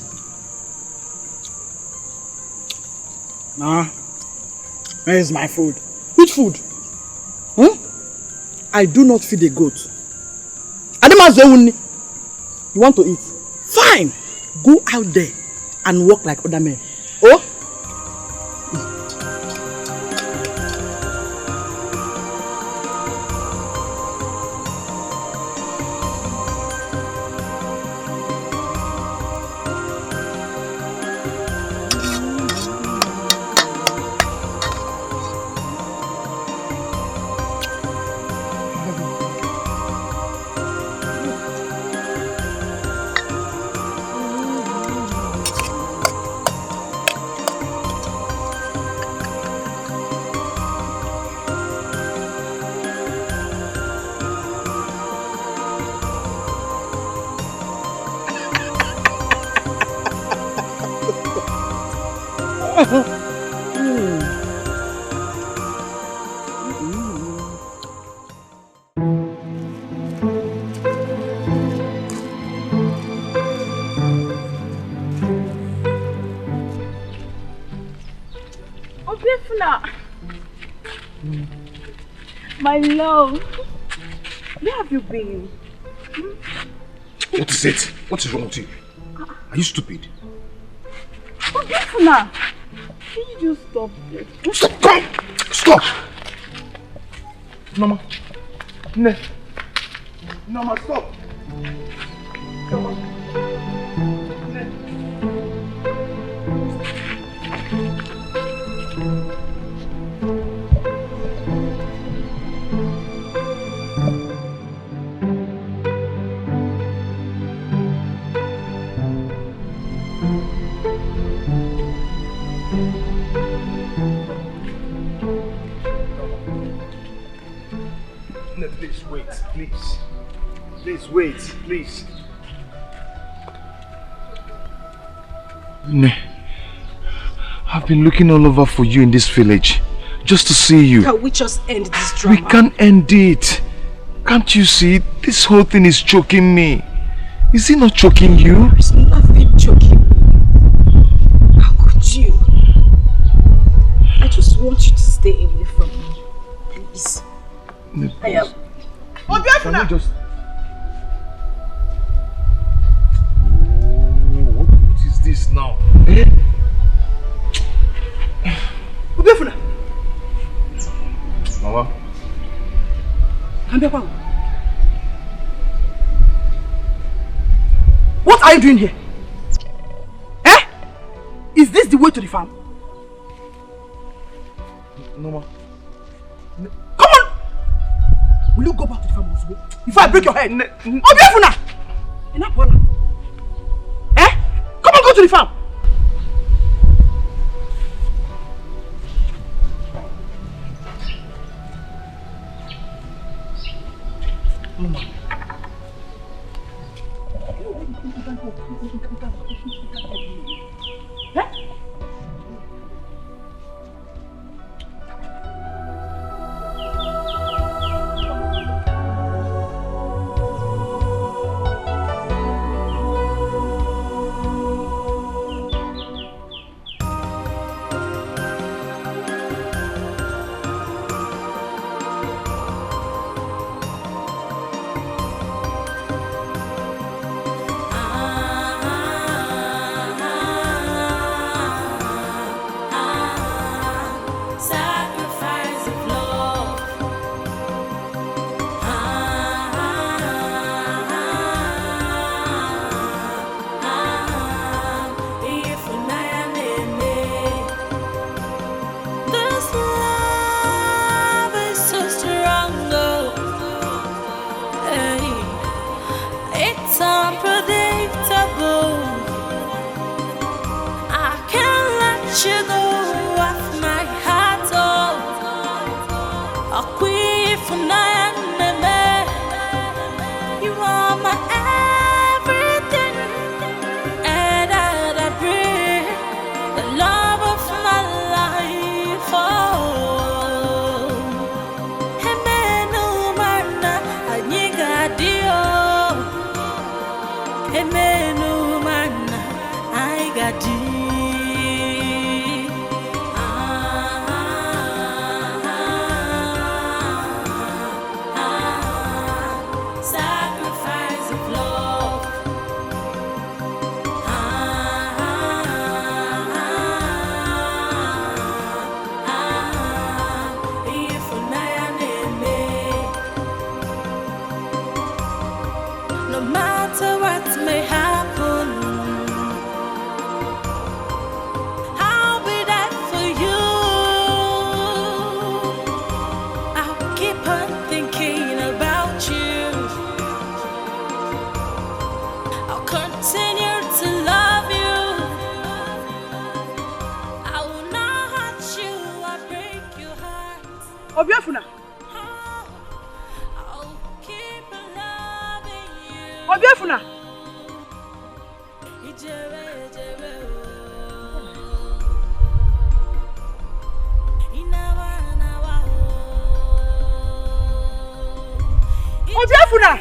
Speaker 3: Nah. Where is my food? Which food? Hmm? I do not feed a goat. You want to eat? Fine. Go out there and walk like other men. Oh?
Speaker 8: My love, where have you been?
Speaker 2: What is it? What is wrong with you? Are you stupid?
Speaker 8: Oh, Bifuna! Can you just stop this?
Speaker 2: Stop! Come! Stop! Mama. Ne. Mama, stop! Come on. Please wait, please. Please wait, please. Ne, I've been looking all over for you in this village, just to see you.
Speaker 1: Can we just end this drama?
Speaker 2: We can't end it. Can't you see? This whole thing is choking me. Is it not choking you?
Speaker 1: It's nothing choking. How could you? I just want you to stay away from me, please.
Speaker 2: Ne,
Speaker 1: I am.
Speaker 2: Can we just... What is this now? Eh? Mama.
Speaker 3: What are you doing here? Eh? Is this the way to the farm?
Speaker 2: No, ma.
Speaker 3: Come on! Will you go back to the farm before I break your head? Obiafuna! Eh? Come on, go to the farm! Mama.
Speaker 4: You are my everything, and I breathe the love of my life. Oh, Hemenu mana anyigadio, Hemenu mana I got you. No matter what may happen, I'll be there for you. I'll keep on thinking about you. I'll continue to love you. I will not hurt you or break your heart.
Speaker 8: Obiafuna.
Speaker 4: I'll keep loving you.
Speaker 8: Obiafuna. Obiafuna.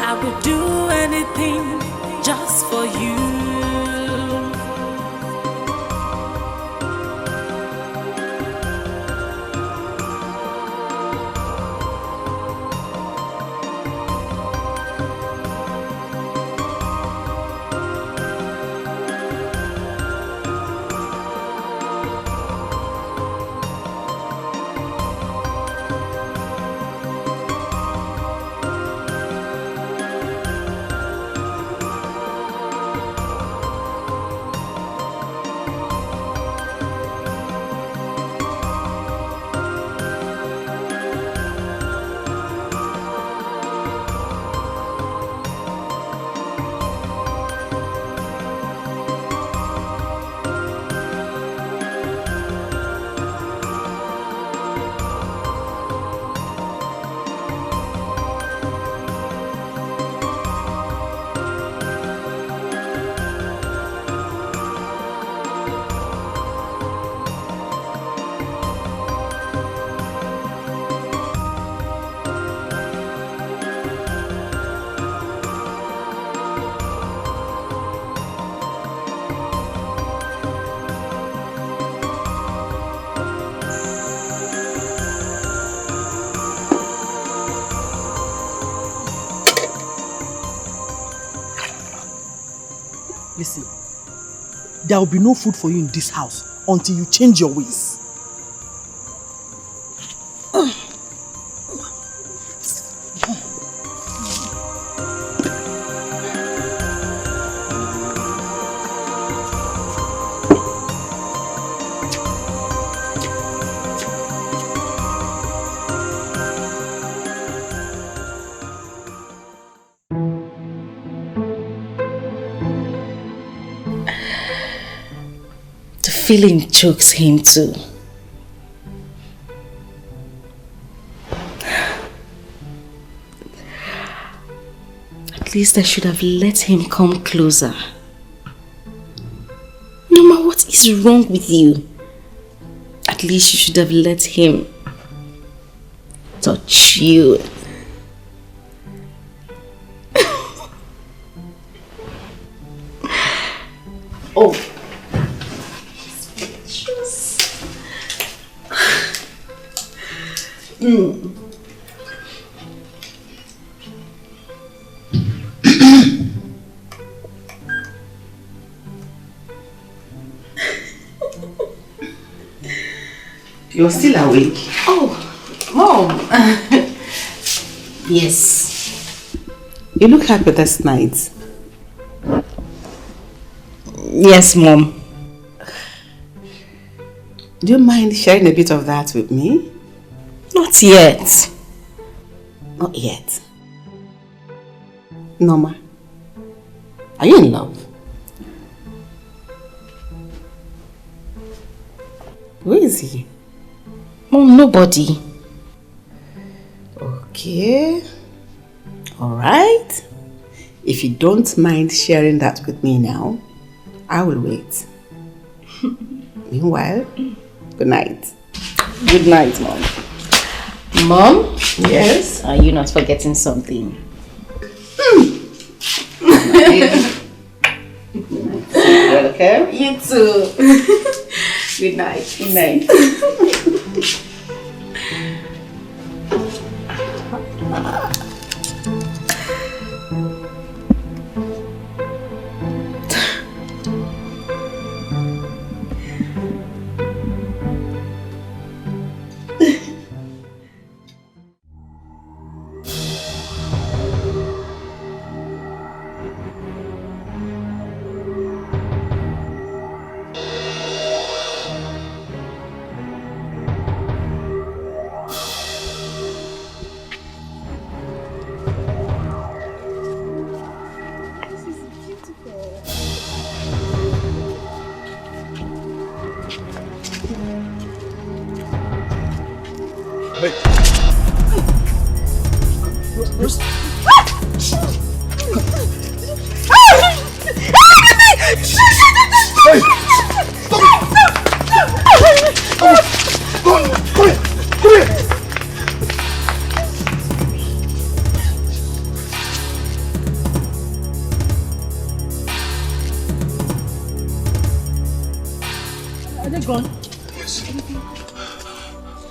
Speaker 4: I would do anything just for you.
Speaker 3: Listen, there will be no food for you in this house until you change your ways.
Speaker 1: Feeling chokes him too. At least I should have let him come closer. Mama, what is wrong with you? At least you should have let him touch you. Oh.
Speaker 3: You're still awake?
Speaker 1: Oh, Mom. Yes.
Speaker 3: You look happy this night.
Speaker 1: Yes, Mom.
Speaker 3: Do you mind sharing a bit of that with me?
Speaker 1: Not yet.
Speaker 9: Not yet. Norma, are you in love? Where is he?
Speaker 10: Mom, nobody.
Speaker 9: Okay. Alright. If you don't mind sharing that with me now, I will wait. Meanwhile, good night.
Speaker 10: Good night, Mom. Mom? Yes? Are you not forgetting something?
Speaker 9: Okay?
Speaker 10: You too. Good night.
Speaker 9: Good night.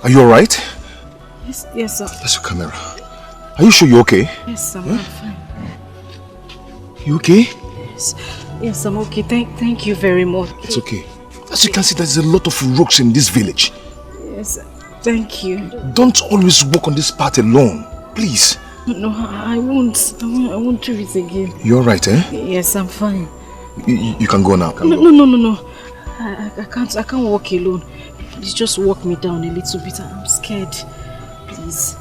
Speaker 2: Are you alright?
Speaker 1: Yes, sir.
Speaker 2: That's your camera. Are you sure you're okay?
Speaker 1: Yes, sir. I'm fine.
Speaker 2: You okay?
Speaker 1: Yes, I'm okay. Thank you very much.
Speaker 2: It's okay. As you can see, there's a lot of rocks in this village.
Speaker 1: Yes, thank you.
Speaker 2: Don't always walk on this path alone. Please.
Speaker 1: No, I won't. I won't do it again.
Speaker 2: You're alright, eh?
Speaker 1: Yes, I'm fine.
Speaker 2: You can go now.
Speaker 1: No. I can't walk alone. Please just walk me down a little bit. I'm scared. Please.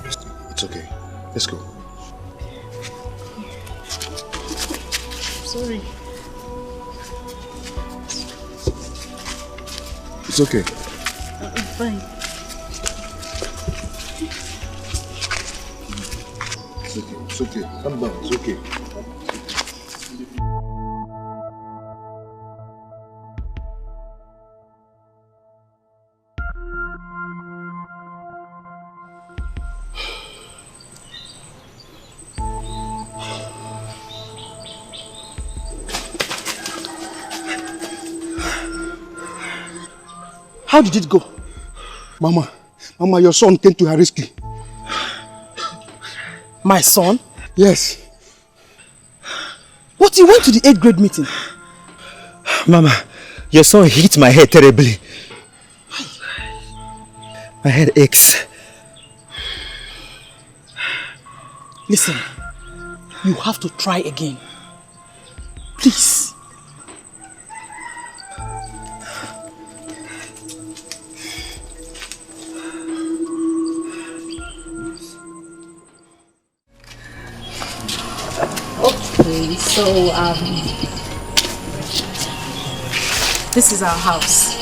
Speaker 2: It's okay. Let's go.
Speaker 1: Sorry.
Speaker 2: It's okay.
Speaker 1: I'm fine.
Speaker 2: It's okay. It's okay. Calm down. It's okay.
Speaker 6: How did it go? Mama, your son came to her rescue.
Speaker 3: My son?
Speaker 6: Yes.
Speaker 3: But you went to the 8th grade meeting.
Speaker 11: Mama, your son hit my head terribly. My head aches.
Speaker 3: Listen, you have to try again. Please.
Speaker 10: Okay, so this is our house.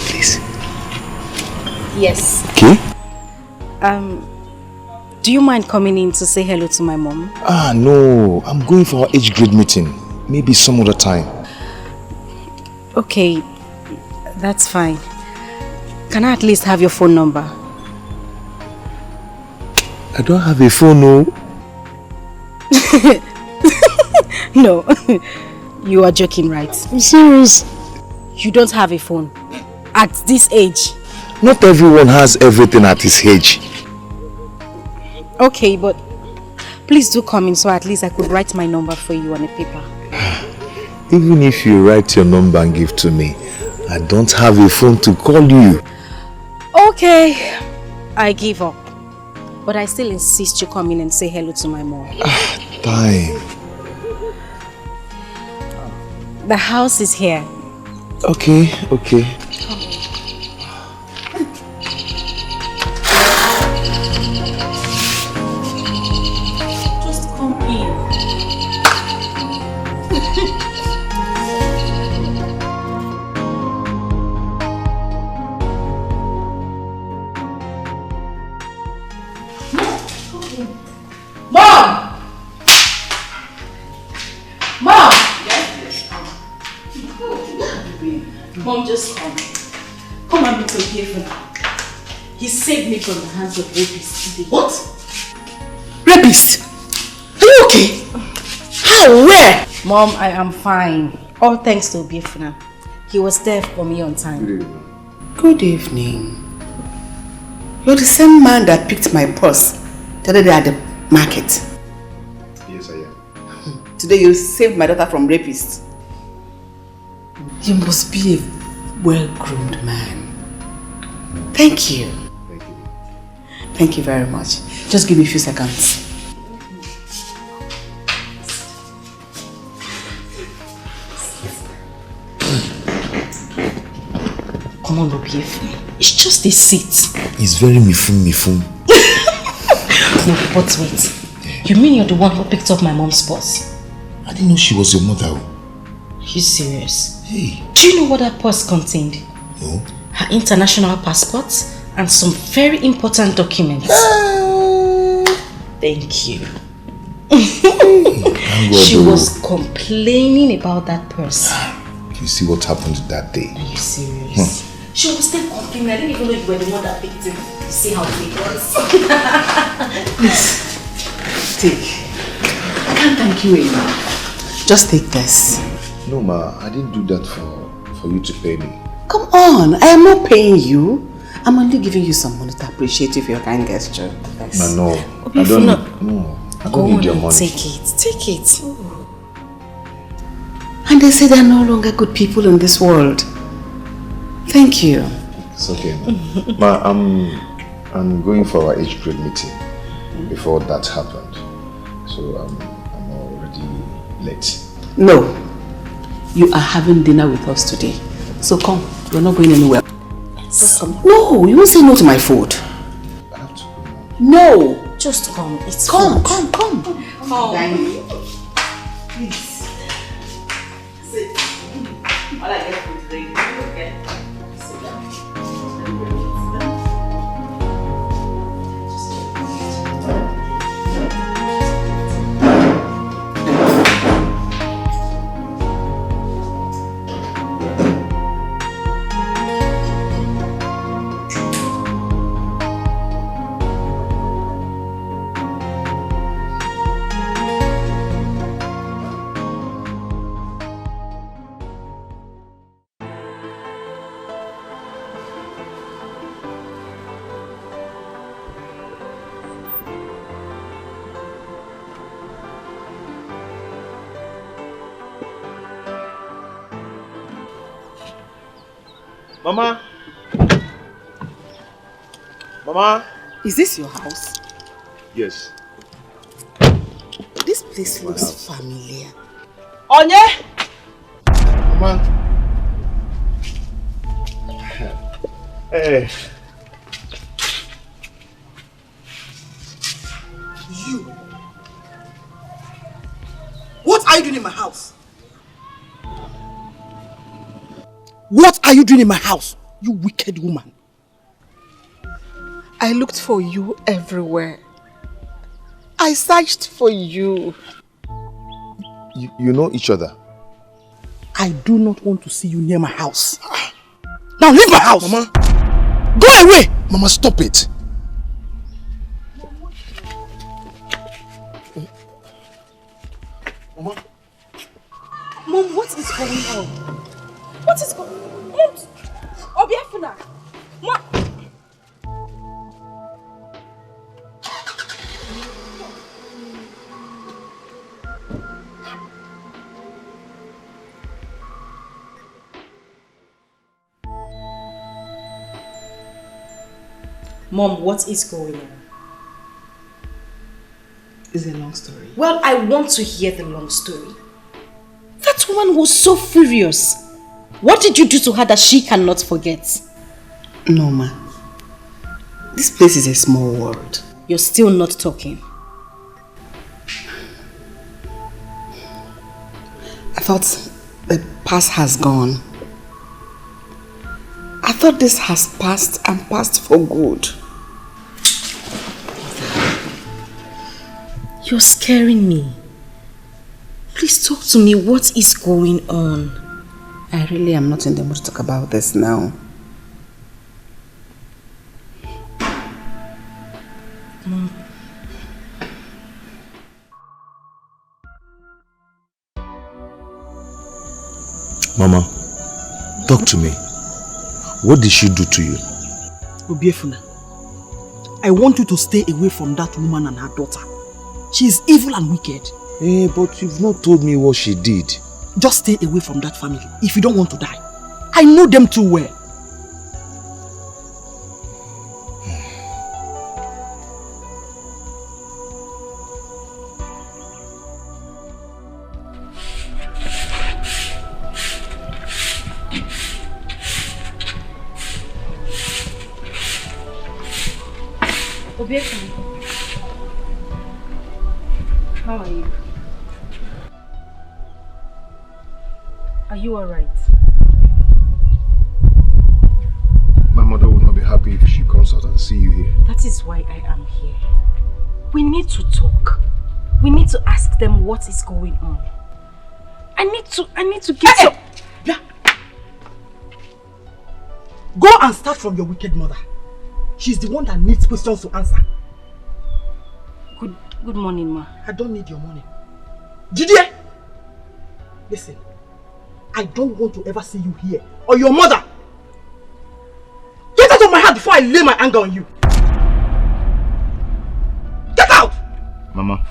Speaker 2: Please.
Speaker 10: Yes.
Speaker 2: Okay.
Speaker 10: Do you mind coming in to say hello to my mom?
Speaker 2: No. I'm going for our 8th grade meeting. Maybe some other time.
Speaker 10: Okay, that's fine. Can I at least have your phone number?
Speaker 2: I don't have a phone, no.
Speaker 10: No, you are joking, right?
Speaker 2: I'm serious.
Speaker 10: You don't have a phone at this age.
Speaker 2: Not everyone has everything at his age.
Speaker 10: Okay, but please do come in so at least I could write my number for you on a paper.
Speaker 2: Even if you write your number and give to me, I don't have a phone to call you.
Speaker 10: Okay, I give up. But I still insist you come in and say hello to my mom.
Speaker 2: Time.
Speaker 10: The house is here.
Speaker 2: Okay.
Speaker 10: Mom, just come. Come and be Tearful now. He saved me from the hands of rapists today.
Speaker 3: What? Rapists? Are you okay? How? Where?
Speaker 10: Mom, I am fine. All thanks to Tearful. He was there for me on time.
Speaker 9: Good evening. You're the same man that picked my purse the other day at the market.
Speaker 2: Yes, I am.
Speaker 9: Today you saved my daughter from rapists. You must be a well-groomed man. Thank you.
Speaker 2: Thank you.
Speaker 9: Thank you very much. Just give me a few seconds.
Speaker 10: Come on, Tearful. It's just a seat.
Speaker 2: It's very mifun.
Speaker 10: No, but wait. You mean you're the one who picked up my mom's purse?
Speaker 2: I didn't know she was your mother.
Speaker 10: Are you serious?
Speaker 2: Hey.
Speaker 10: Do you know what that purse contained?
Speaker 2: No.
Speaker 10: Her international passport and some very important documents. Thank you. She was complaining about that purse.
Speaker 2: You see what happened that day?
Speaker 10: Are you serious? She was still complaining. I didn't even know you were the one that picked him. You see how it was.
Speaker 9: Please, take. I can't thank you enough. Just take this.
Speaker 2: No, Ma, I didn't do that for you to pay me.
Speaker 9: Come on, I am not paying you. I'm only giving you some money to appreciate you for your kind gesture. Yes.
Speaker 2: No, I don't need your money.
Speaker 10: Take it.
Speaker 9: And they say there are no longer good people in this world. Thank you.
Speaker 2: It's okay, Ma. Ma, I'm going for our 8th grade meeting before that happened. So I'm already late.
Speaker 9: No. You are having dinner with us today. So come. We're not going anywhere. Just come. No, you won't say no to my food.
Speaker 2: I have to go.
Speaker 9: No.
Speaker 10: Just come. It's
Speaker 9: Come.
Speaker 10: Come.
Speaker 9: Please. Sit. All I get from today, okay? Sit down.
Speaker 11: Mama?
Speaker 9: Is this your house?
Speaker 2: Yes.
Speaker 9: This place looks familiar.
Speaker 3: Onye?
Speaker 2: Mama. Hey.
Speaker 3: You. What are you doing in my house? What are you doing in my house, you wicked woman?
Speaker 12: I looked for you everywhere. I searched for you.
Speaker 2: You know each other?
Speaker 3: I do not want to see you near my house. Now leave my house!
Speaker 2: Mama!
Speaker 3: Go away!
Speaker 2: Mama, stop it!
Speaker 3: Mama? Mom, what is going on? What is going on? Mom! Obiafuna! Mom!
Speaker 10: Mom, what is going on?
Speaker 9: It's a long story.
Speaker 10: Well, I want to hear the long story. That woman was so furious. What did you do to her that she cannot forget?
Speaker 9: No, ma. This place is a small world.
Speaker 10: You're still not talking.
Speaker 9: I thought the past has gone. I thought this has passed and passed for good.
Speaker 10: You're scaring me. Please talk to me. What is going on?
Speaker 9: I really am not in the mood to talk about this now.
Speaker 2: Mama, talk to me. What did she do to you?
Speaker 3: Obiefuna, I want you to stay away from that woman and her daughter. She is evil and wicked.
Speaker 2: But you've not told me what she did.
Speaker 3: Just stay away from that family if you don't want to die. I know them too well.
Speaker 1: How are you? Are you alright?
Speaker 2: My mother will not be happy if she comes out and see you here.
Speaker 1: That is why I am here. We need to talk. We need to ask them what is going on. I need to get some...
Speaker 3: Yeah. Go and start from your wicked mother. She's the one that needs questions to answer.
Speaker 1: Good morning, ma.
Speaker 3: I don't need your money. Jide! Listen, I don't want to ever see you here or your mother. Get out of my heart before I lay my anger on you. Get out!
Speaker 2: Mama,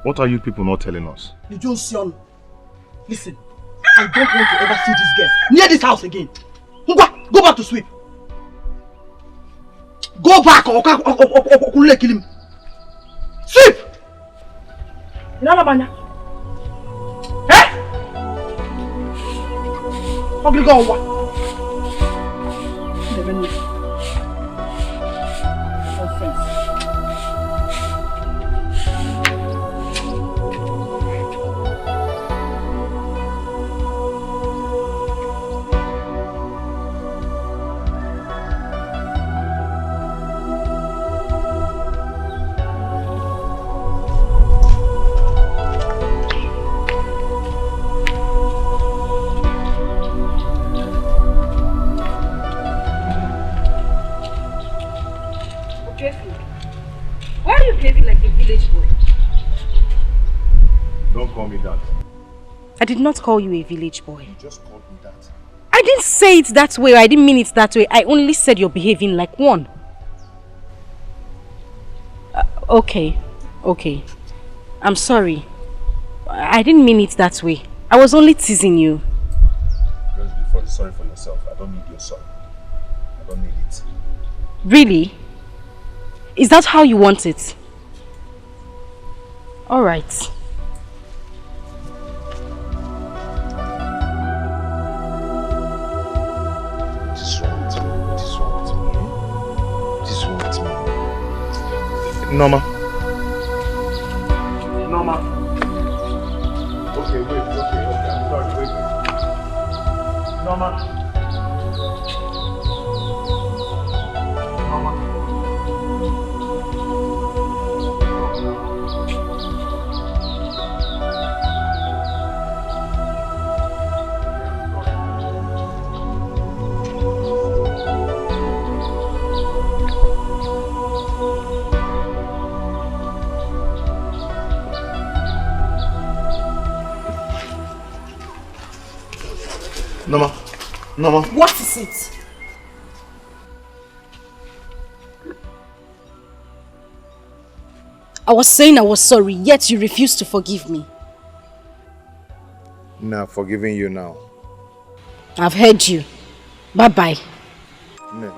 Speaker 2: what are you people not telling us?
Speaker 3: Listen, I don't want to ever see this girl near this house again. Go back to sweep. Go back or kill him. Sweep! Inalabanya. Eh? Ugly go what?
Speaker 1: Why are you behaving like a village boy?
Speaker 2: Don't call me that.
Speaker 1: I did not call you a village boy.
Speaker 2: You just called me that.
Speaker 1: I didn't say it that way. I didn't mean it that way. I only said you're behaving like one. Okay. I'm sorry. I didn't mean it that way. I was only teasing you.
Speaker 2: Just be sorry for yourself. I don't need your sorry. I don't need it.
Speaker 1: Really? Is that how you want it? All right.
Speaker 2: What is wrong with me? What is wrong with me? What is wrong with me? Norma. Okay, wait. I'm sorry. Wait. Norma. Norma.
Speaker 3: What is it?
Speaker 1: I was saying I was sorry, yet you refused to forgive me.
Speaker 2: Nah, forgiving you now.
Speaker 1: I've heard you. Bye-bye.
Speaker 2: No.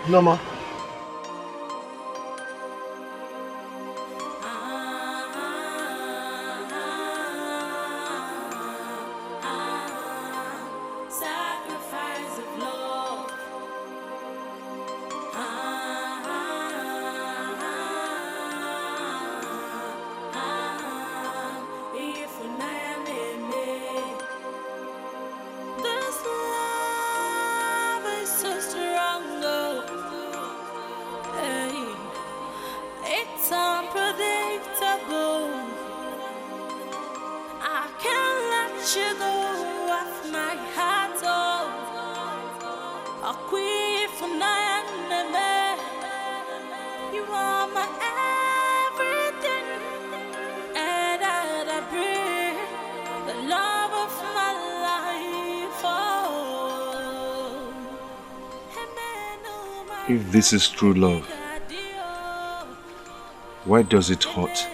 Speaker 2: Norma.
Speaker 13: If this is true love, why does it hurt?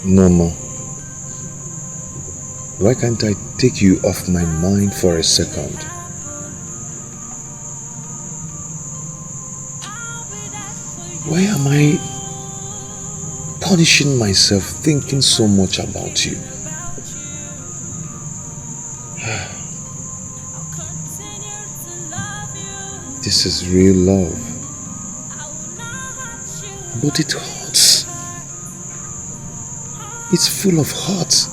Speaker 2: No more. Why can't I take you off my mind for a second? Why am I punishing myself thinking so much about you? This is real love. But it hurts. It's full of hurt.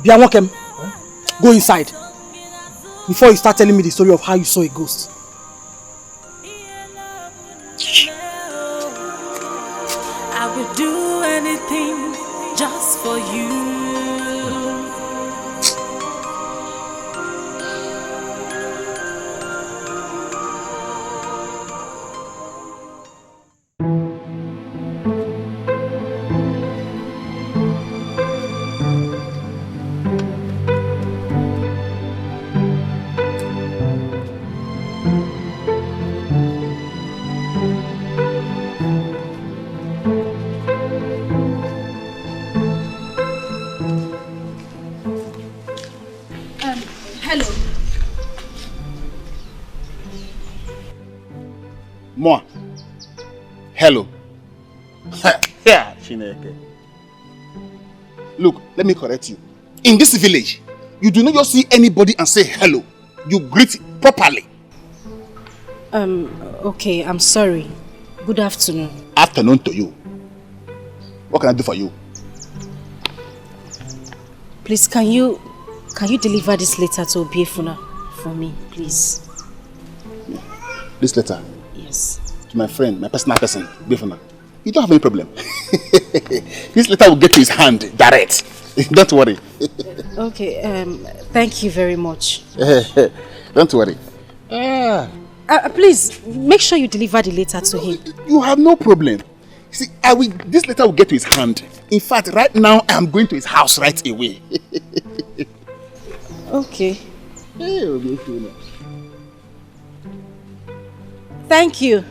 Speaker 3: Biamokem, go inside before you start telling me the story of how you saw a ghost.
Speaker 4: I would do anything just for you.
Speaker 7: Moi. Hello. Yeah, Chineke. Look, let me correct you. In this village, you do not just see anybody and say hello. You greet properly.
Speaker 10: Okay, I'm sorry. Good afternoon.
Speaker 7: Afternoon to you. What can I do for you?
Speaker 10: Please, can you deliver this letter to Obiefuna for me, please?
Speaker 7: This letter?
Speaker 10: Yes.
Speaker 7: To my friend, my personal person, Obiefuna. You don't have any problem. This letter will get to his hand direct. Don't worry.
Speaker 10: Okay, thank you very much.
Speaker 7: Don't worry.
Speaker 10: Please, make sure you deliver the letter to him.
Speaker 7: You have no problem. See, this letter will get to his hand. In fact, right now, I am going to his house right away.
Speaker 10: Okay.
Speaker 7: Hey, Obiefuna.
Speaker 10: Thank you.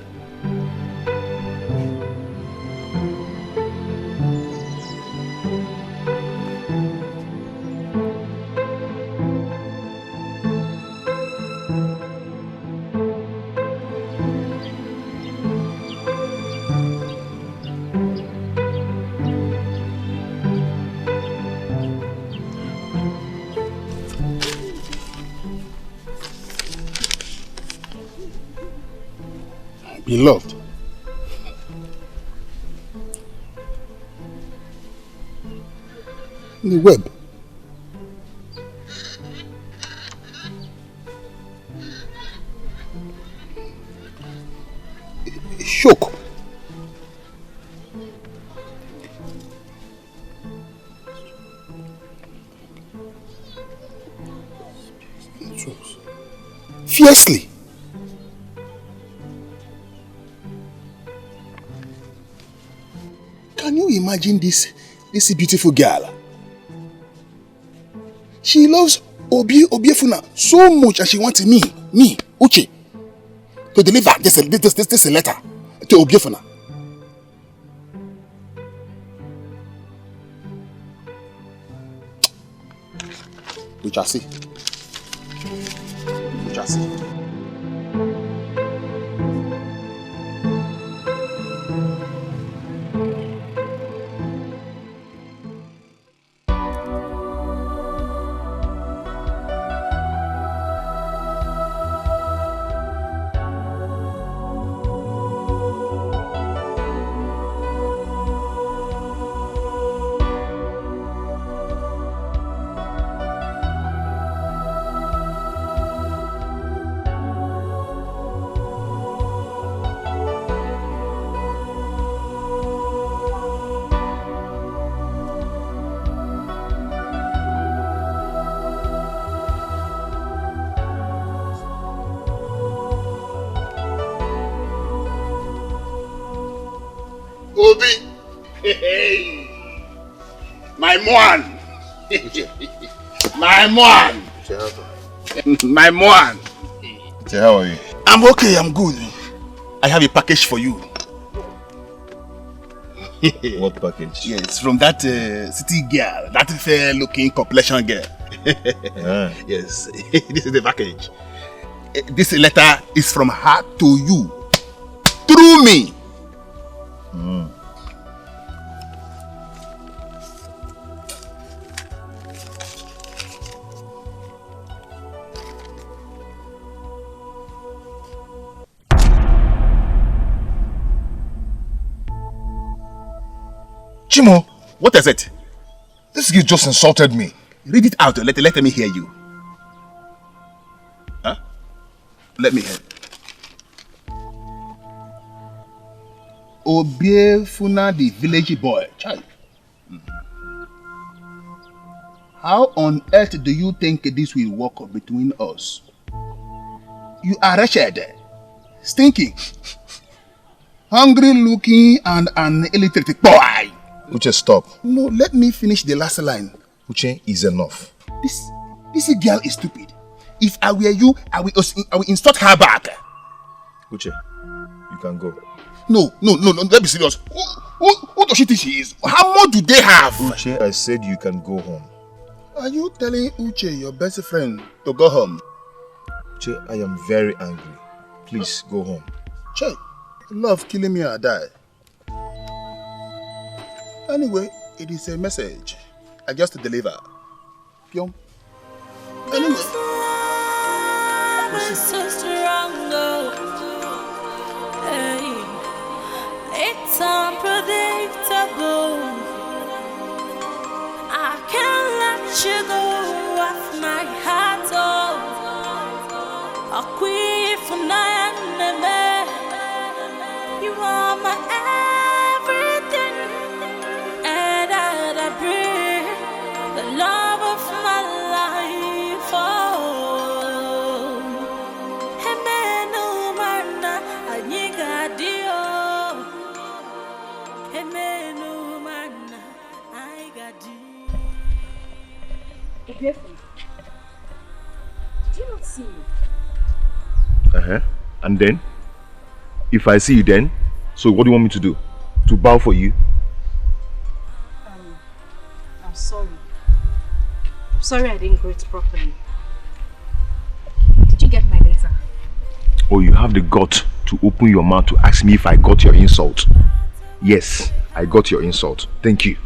Speaker 7: Beloved. In the web. Shock. Fiercely. Can you imagine this beautiful girl? She loves Obiefuna so much and she wants me, Uche, to deliver this letter to Obiefuna. We shall see. We shall see. Obi. Hey. My man. My man. My man.
Speaker 2: How are you?
Speaker 7: I'm okay, I'm good. I have a package for you.
Speaker 2: What package?
Speaker 7: Yes, from that city girl, that fair looking complexion girl. Yes, this is the package. This letter is from her to you. Through me.
Speaker 2: Chimo,
Speaker 7: what is it?
Speaker 2: This girl just insulted me.
Speaker 7: Read it out. Let me hear you. Huh? Let me hear. Obiefuna, the village boy. Child. How on earth do you think this will work between us? You are wretched, stinking, hungry looking, and an illiterate boy.
Speaker 2: Uche, stop.
Speaker 7: No, let me finish the last line.
Speaker 2: Uche, is enough.
Speaker 7: This girl is stupid. If I were you, I will insult her back.
Speaker 2: Uche, you can go.
Speaker 7: No, let me serious. Who does she think she is? How much do they have?
Speaker 2: Uche, I said you can go home.
Speaker 7: Are you telling Uche, your best friend, to go home?
Speaker 2: Uche, I am very angry. Please, go home.
Speaker 7: Che, love killing me or die. Anyway, it is a message. I just deliver. Pyong. Anyway.
Speaker 4: So strong, hey, it's unpredictable. I can't let you go off my heart. I quit for nothing. You are my everything, and I breathe the love of my life. Oh, Hemenu mana anyigadio. Hemenu mana aigadi.
Speaker 1: Obiefuna, did you not see me?
Speaker 13: And then? If I see you then, so what do you want me to do? To bow for you?
Speaker 1: I'm sorry. I'm sorry I didn't greet properly. Did you get my letter?
Speaker 13: Or you have the gut to open your mouth to ask me if I got your insult? Yes, I got your insult. Thank you.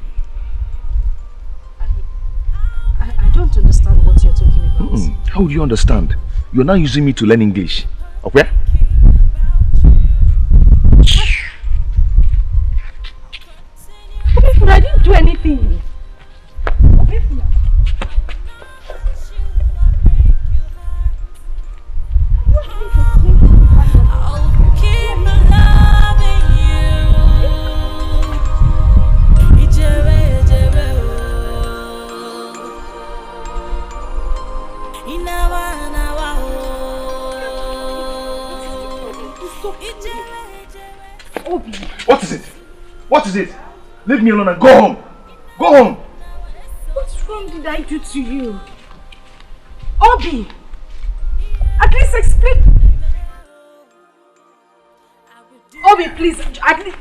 Speaker 1: I don't understand what you're talking about.
Speaker 13: How would you understand? You're not using me to learn English. Okay?
Speaker 1: I didn't do anything.
Speaker 13: What is it? What is it? Leave me alone and go home. Go home.
Speaker 1: What wrong did I do to you? Obi! At least explain. Obi, please, at least.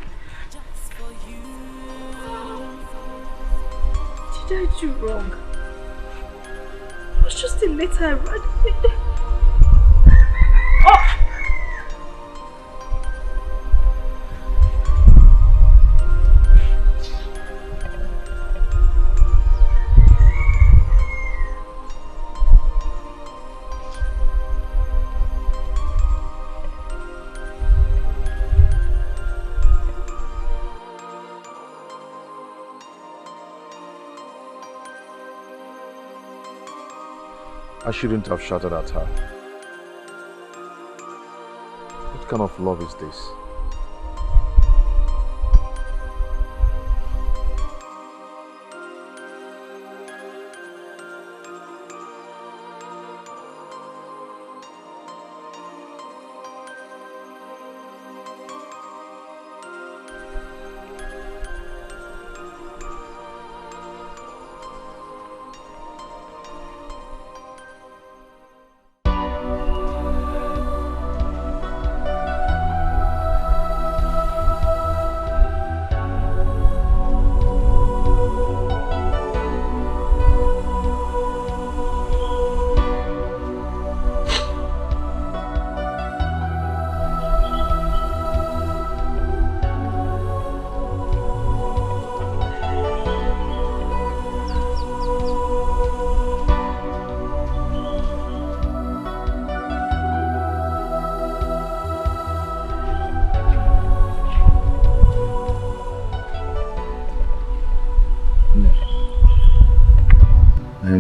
Speaker 1: Did I do wrong? It was just a letter I read. Oh!
Speaker 13: I shouldn't have shouted at her. What kind of love is this?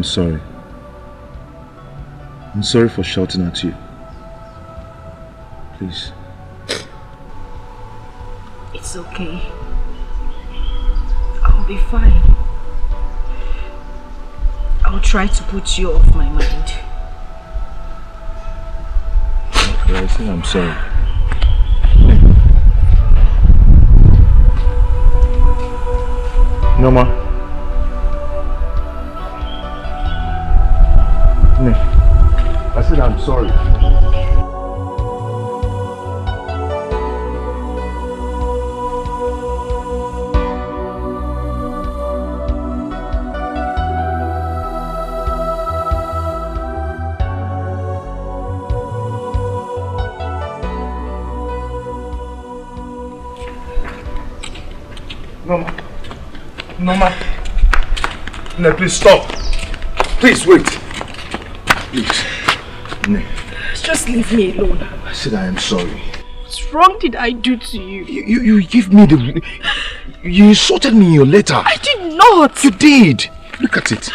Speaker 13: sorry. I'm sorry for shouting at you. Please.
Speaker 1: It's okay. I'll be fine. I'll try to put you off my mind.
Speaker 13: Okay, I said I'm sorry. No, ma. I said I'm sorry. Norma. No, please stop. Please wait. Please. No.
Speaker 1: Just leave me alone.
Speaker 13: I said I am sorry.
Speaker 1: What wrong did I do to you?
Speaker 13: You give me the... You insulted me in your letter.
Speaker 1: I did not.
Speaker 13: You did. Look at it.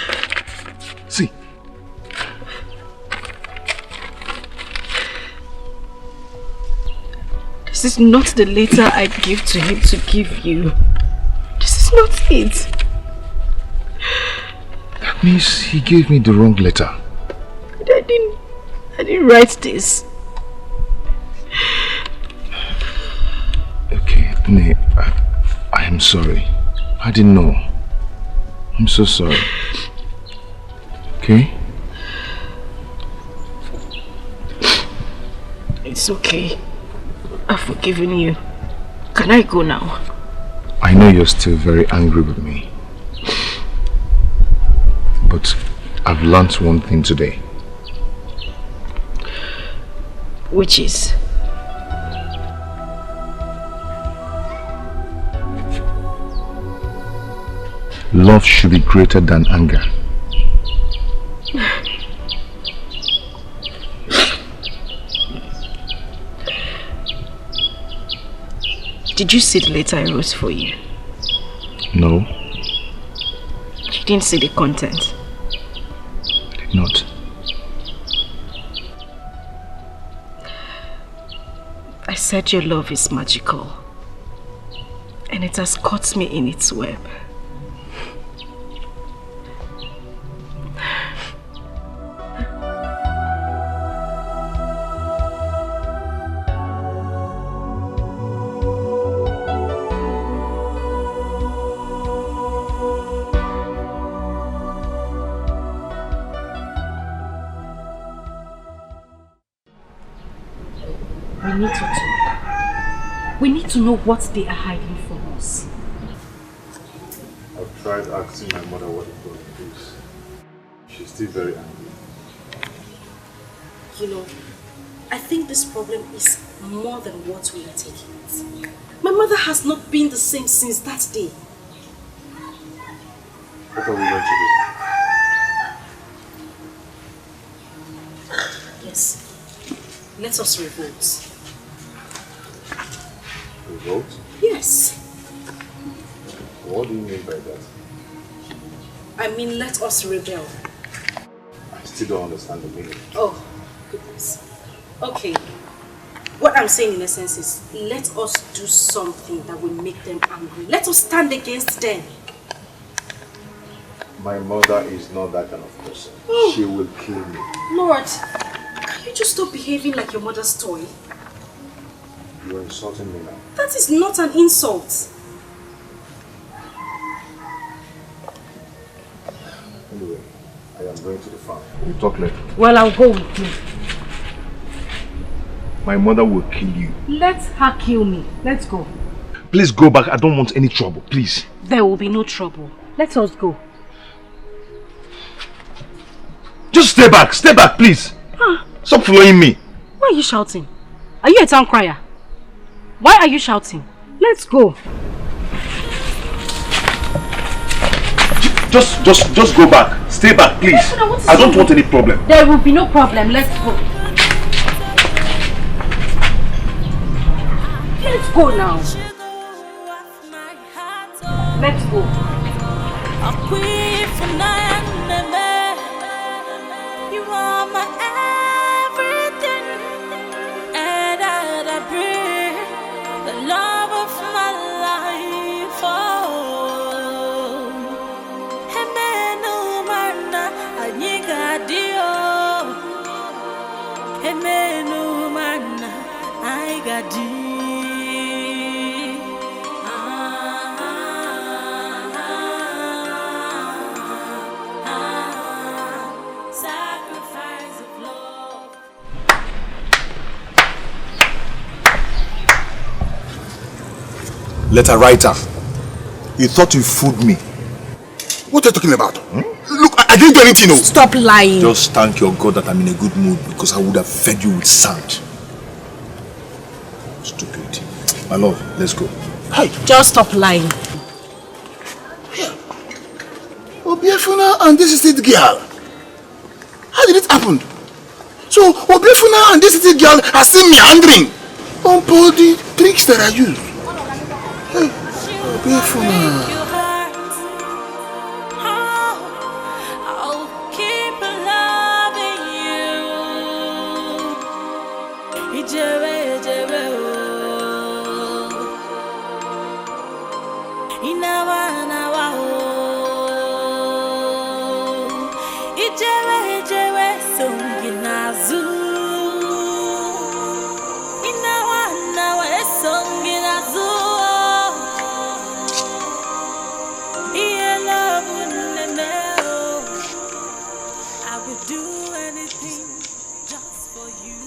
Speaker 13: See.
Speaker 1: This is not the letter I give to him to give you. This is not it.
Speaker 13: That means he gave me the wrong letter.
Speaker 1: I didn't write this.
Speaker 13: Okay, Nate, I am sorry. I didn't know. I'm so sorry. Okay?
Speaker 1: It's okay. I've forgiven you. Can I go now?
Speaker 13: I know you're still very angry with me. But I've learned one thing today.
Speaker 1: Which is?
Speaker 13: Love should be greater than anger.
Speaker 1: Did you see the letter I wrote for you?
Speaker 13: No.
Speaker 1: You didn't see the content?
Speaker 13: I did not.
Speaker 1: I said your love is magical, and it has caught me in its web. We need to talk. We need to know what they are hiding from us.
Speaker 13: I've tried asking my mother what the problem is. She's still very angry.
Speaker 10: You know, I think this problem is more than what we are taking it. My mother has not been the same since that day.
Speaker 13: What are we going to do?
Speaker 10: Yes. Let us revolt.
Speaker 13: Revolt?
Speaker 10: Yes.
Speaker 13: What do you mean by that?
Speaker 10: I mean, let us rebel.
Speaker 13: I still don't understand the meaning.
Speaker 10: Oh, goodness. Okay. What I'm saying in essence is, let us do something that will make them angry. Let us stand against them.
Speaker 13: My mother is not that kind of person.
Speaker 10: Oh.
Speaker 13: She will kill me.
Speaker 10: Lord, can you just stop behaving like your mother's toy?
Speaker 13: You're insulting me now.
Speaker 10: That is not an insult.
Speaker 13: Anyway, I am going to the farm. We'll talk later.
Speaker 1: Well, I'll go with you.
Speaker 13: My mother will kill you.
Speaker 1: Let her kill me. Let's go.
Speaker 13: Please go back. I don't want any trouble. Please.
Speaker 1: There will be no trouble. Let us go.
Speaker 13: Just stay back. Stay back, please.
Speaker 1: Huh?
Speaker 13: Stop following me.
Speaker 1: Why are you shouting? Are you a town crier? Why are you shouting? Let's go.
Speaker 13: Just go back. Stay back, please. I don't want any problem.
Speaker 1: There will be no problem. Let's go. Let's go now. Let's go.
Speaker 4: You are my everything, and I breathe the love of my life. Oh, Hemenu mana anyigadio, Hemenu mana I got you. Sacrifice of love.
Speaker 13: Letter writer, you thought you fooled me.
Speaker 7: What are you talking about? Look, I didn't do anything. No.
Speaker 1: Stop lying.
Speaker 13: Just thank your God that I'm in a good mood, because I would have fed you with sand. Stupid. My love, let's go.
Speaker 1: Hey, just stop lying.
Speaker 7: Obiefuna and this is it girl. How did it happen? So Obiefuna and this is it girl has seen me meandering on all the tricks that I use. Hey, Obiefuna.
Speaker 4: I'll keep loving you. Ijewe, Ijewe, oh. Inawa, Inawa, oh. Ijewe, Ijewe, songinazu. Inawa, Inawa, songinazu. I would do anything just for you.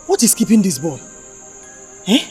Speaker 3: What is keeping this boy? Eh?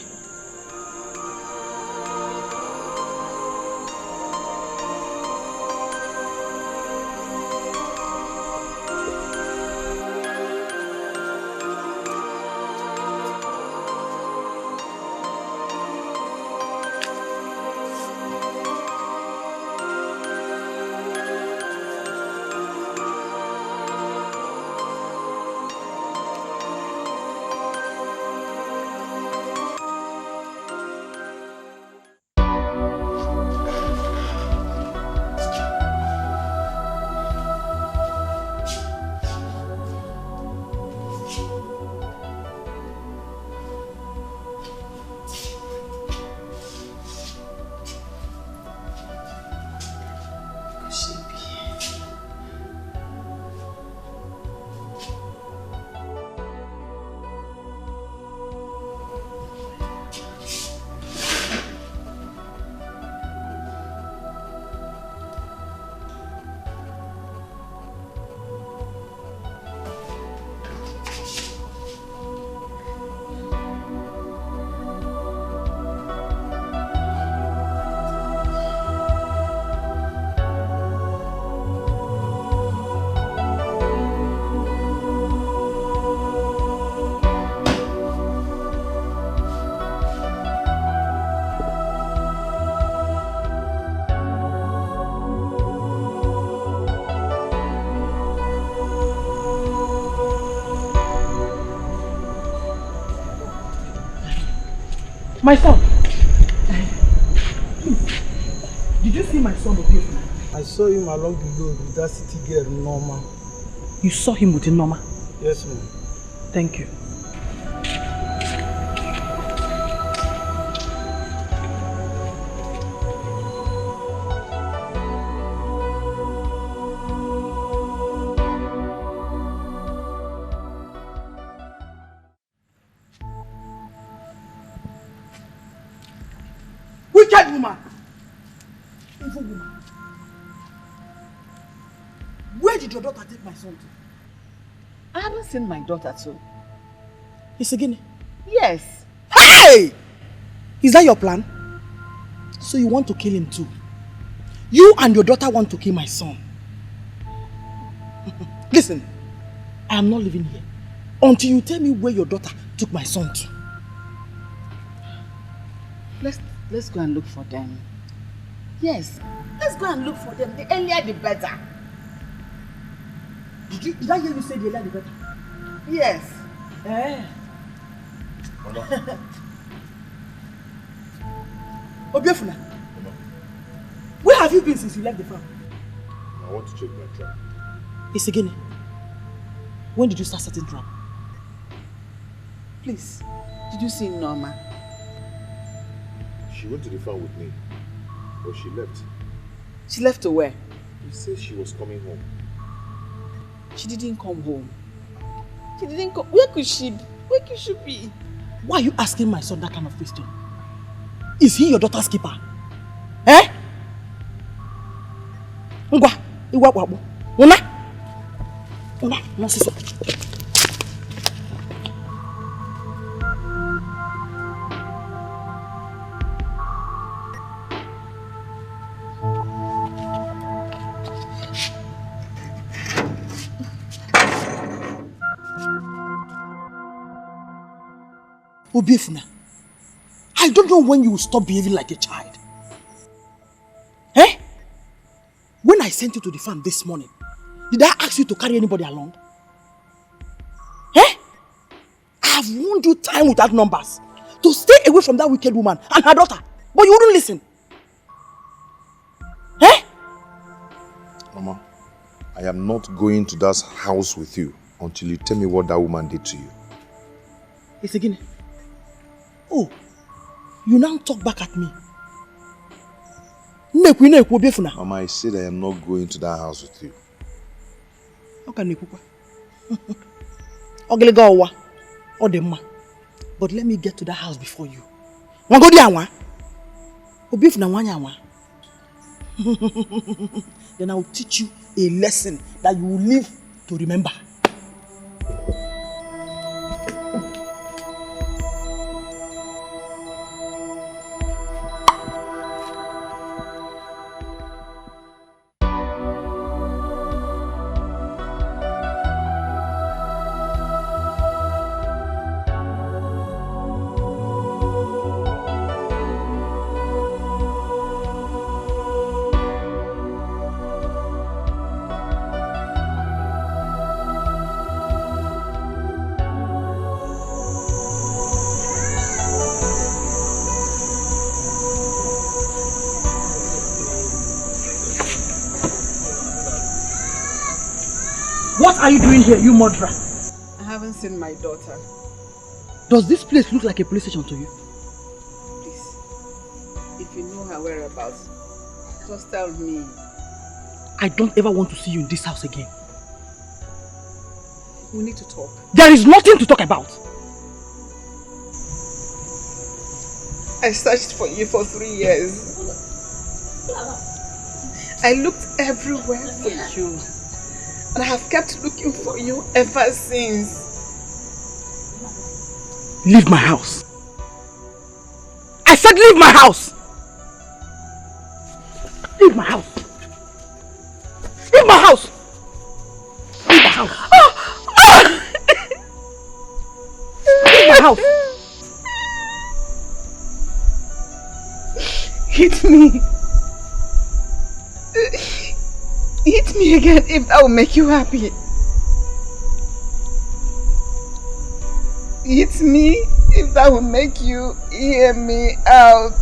Speaker 3: My son. Did you see my son Obiefuna?
Speaker 14: I saw him along the road with that city girl, Norma.
Speaker 3: You saw him with Norma?
Speaker 14: Yes, ma'am.
Speaker 3: Thank you. Wicked woman! Evil woman! Where did your daughter take my son to?
Speaker 9: I haven't seen my daughter too.
Speaker 3: It's again?
Speaker 9: Yes.
Speaker 3: Hey! Is that your plan? So you want to kill him too? You and your daughter want to kill my son. Listen, I am not living here until you tell me where your daughter took my son to.
Speaker 9: Let's go and look for them. Yes, let's go and look for them. The earlier the better.
Speaker 3: Did I hear you say the earlier the better?
Speaker 9: Yes.
Speaker 3: Obiefuna, where have you been since you left the farm?
Speaker 13: I want to check my trap.
Speaker 3: It's again. When did you start setting trap?
Speaker 9: Please, did you see Norma?
Speaker 13: She went to the farm with me, but she left.
Speaker 9: She left to where?
Speaker 13: He said she was coming home.
Speaker 9: She didn't come home. She didn't come. Where could she be?
Speaker 3: Why are you asking my son that kind of question? Is he your daughter's keeper? Eh? Ngwa, iwa wabo. Una, siso. Obiefuna, I don't know when you will stop behaving like a child. Eh? When I sent you to the farm this morning, did I ask you to carry anybody along? Eh? I have warned you time without numbers to stay away from that wicked woman and her daughter, but you wouldn't listen. Eh?
Speaker 2: Mama, I am not going to that house with you until you tell me what that woman did to you.
Speaker 3: It's again. Oh, you now talk back at me.
Speaker 2: Mama, I said I am not going to that house with you.
Speaker 3: But let me get to that house before you. Then I will teach you a lesson that you will live to remember. What are you doing here, you murderer?
Speaker 12: I haven't seen my daughter.
Speaker 3: Does this place look like a police station to you?
Speaker 12: Please, if you know her whereabouts, just tell me.
Speaker 3: I don't ever want to see you in this house again.
Speaker 12: We need to talk.
Speaker 3: There is nothing to talk about.
Speaker 12: I searched for you for 3 years. I looked everywhere for you. And I have kept looking for you ever since.
Speaker 3: Leave my house. I said leave my house. Leave my house. Leave my house. Leave my house. Leave my house.
Speaker 12: Hit me. Hit me again if that will make you happy. Hit me if that will make you hear me out.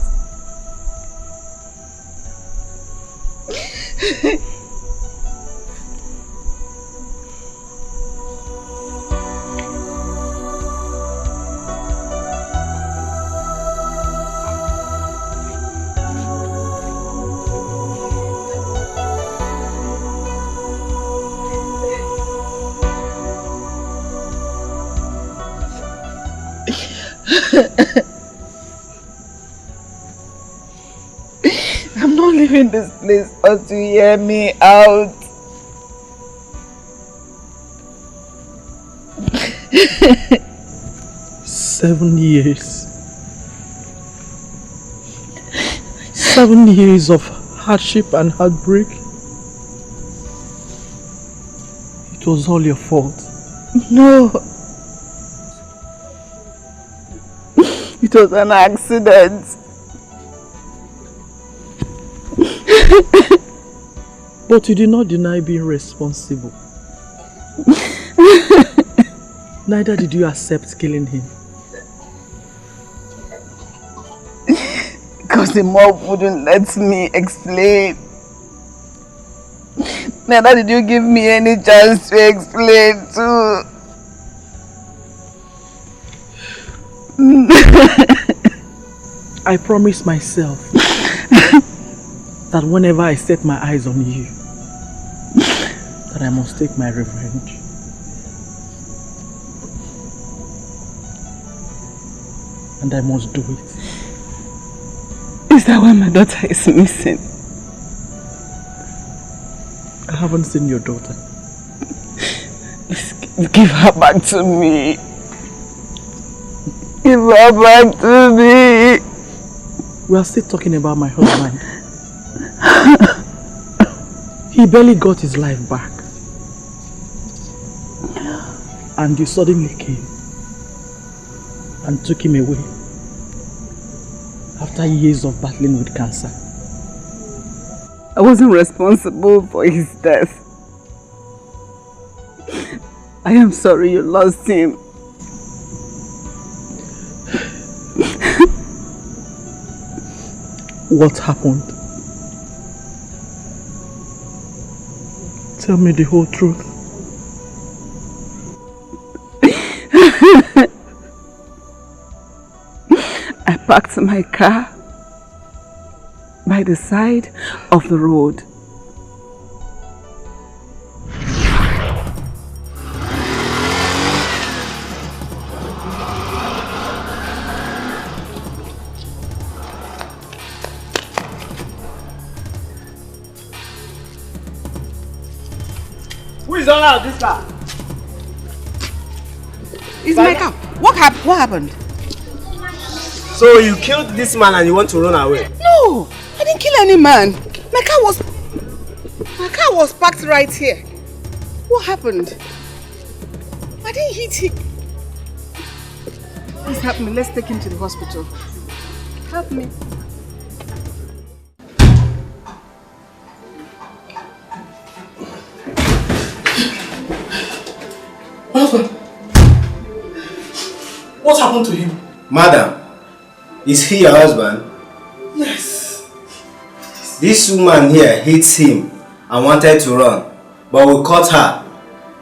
Speaker 12: I'm not leaving this place until you hear me out.
Speaker 3: Seven years. 7 years of hardship and heartbreak. It was all your fault.
Speaker 12: No. It was an accident.
Speaker 3: But you did not deny being responsible. Neither did you accept killing him.
Speaker 12: Because the mob wouldn't let me explain. Neither did you give me any chance to explain too.
Speaker 3: I promised myself that whenever I set my eyes on you, that I must take my revenge. And I must do it.
Speaker 12: Is that why my daughter is missing?
Speaker 3: I haven't seen your daughter.
Speaker 12: Please give her back to me. Give her back to me.
Speaker 3: We are still talking about my husband. He barely got his life back. And you suddenly came and took him away after years of battling with cancer.
Speaker 12: I wasn't responsible for his death. I am sorry you lost him.
Speaker 3: What happened? Tell me the whole truth.
Speaker 12: I parked my car by the side of the road.
Speaker 11: Who is all out this car?
Speaker 12: It's my car. What happened?
Speaker 11: So you killed this man and you want to run away?
Speaker 12: No, I didn't kill any man. My car was parked right here. What happened? I didn't hit him. Please help me. Let's take him to the hospital. Help me.
Speaker 3: What happened to him?
Speaker 11: Madam, is he your husband?
Speaker 3: Yes.
Speaker 11: This woman here hates him and wanted to run, but we caught her.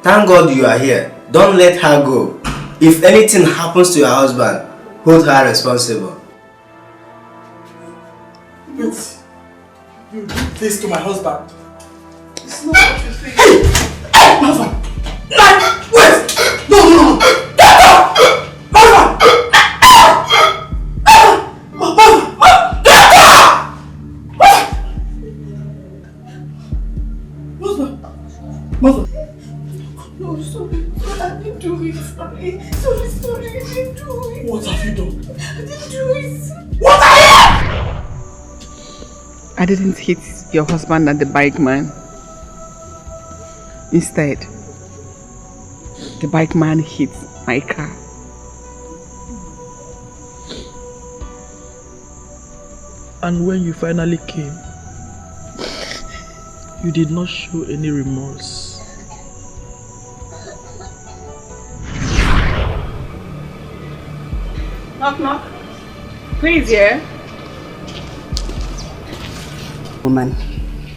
Speaker 11: Thank God you are here. Don't let her go. If anything happens to your husband, hold her responsible.
Speaker 3: Wait. You did this to my husband?
Speaker 12: It's not what you think.
Speaker 3: Hey! Martha! Wait! No! Get up! Martha! Mother!
Speaker 12: No, sorry. I didn't do it. Sorry, I didn't do it.
Speaker 3: What have you done?
Speaker 12: I didn't do it.
Speaker 3: What are you?
Speaker 12: I didn't hit your husband and the bike man. Instead, the bike man hit my car.
Speaker 3: And when you finally came, you did not show any remorse.
Speaker 12: Knock, knock. Please, yeah? Woman,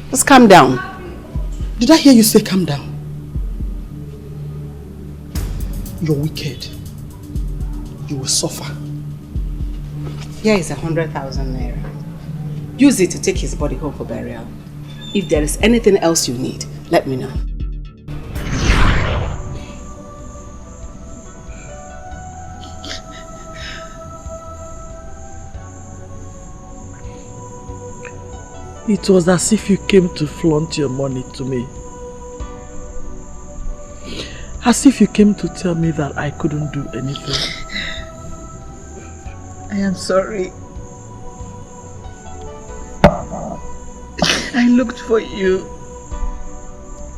Speaker 12: just calm down.
Speaker 3: Did I hear you say calm down? You're wicked. You will suffer.
Speaker 9: Here is 100,000 naira. Use it to take his body home for burial. If there is anything else you need, let me know.
Speaker 3: It was as if you came to flaunt your money to me. As if you came to tell me that I couldn't do anything.
Speaker 12: I am sorry. I looked for you.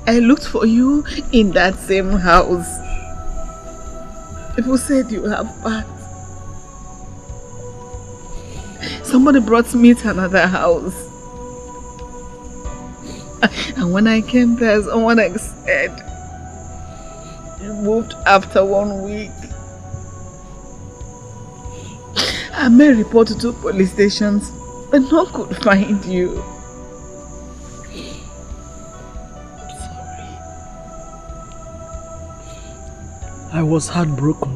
Speaker 12: I looked for you in that same house. People said you have passed. Somebody brought me to another house. And when I came there, someone said you moved after 1 week. I made a report to 2 police stations, but no one could find you.
Speaker 14: I was heartbroken.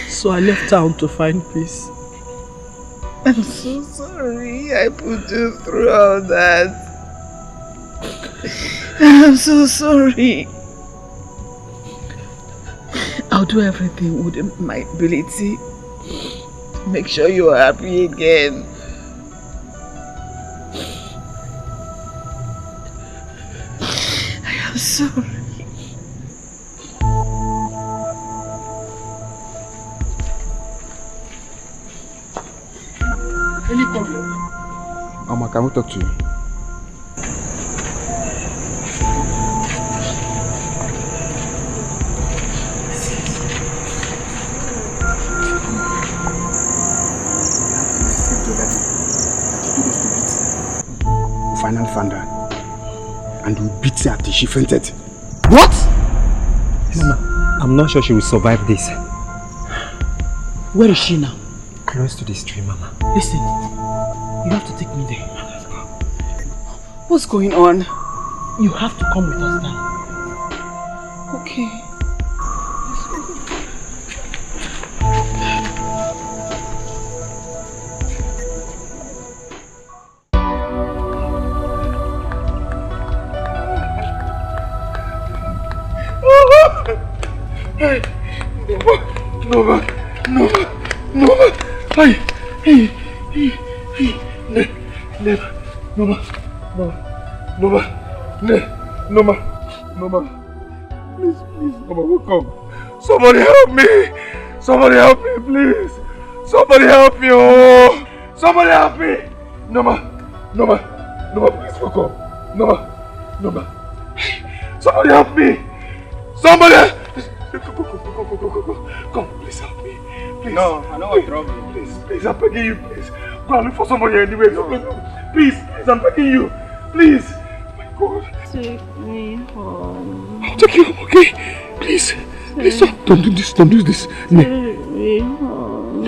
Speaker 14: So I left town to find peace.
Speaker 12: I'm so sorry I put you through all that. I'm so sorry. I'll do everything within my ability to make sure you are happy again. I am sorry.
Speaker 14: Any problem?
Speaker 7: Mama, can we talk to you? We finally found her. And we beat her till she fainted.
Speaker 14: What? Mama, I'm not sure she will survive this. Where is she now? Close to the stream, Mama.
Speaker 12: Listen, you have to take me there. What's going on?
Speaker 14: You have to come with us now.
Speaker 12: Okay.
Speaker 14: Hey, Nova, hey, Nova, please, Nova, wake up. Somebody help me, please. Somebody help me, oh. Somebody help me. Nova, please wake up. Nova, somebody help me. Somebody, come, please help me. Please.
Speaker 11: No, I know what's wrong.
Speaker 14: Please, I'm begging you, please. Go and look for somebody anyway. No. Please, I'm begging you. Please. Oh my God.
Speaker 8: Take me home.
Speaker 14: I'll take you home, okay? Please. Please, don't do this.
Speaker 8: Take me home.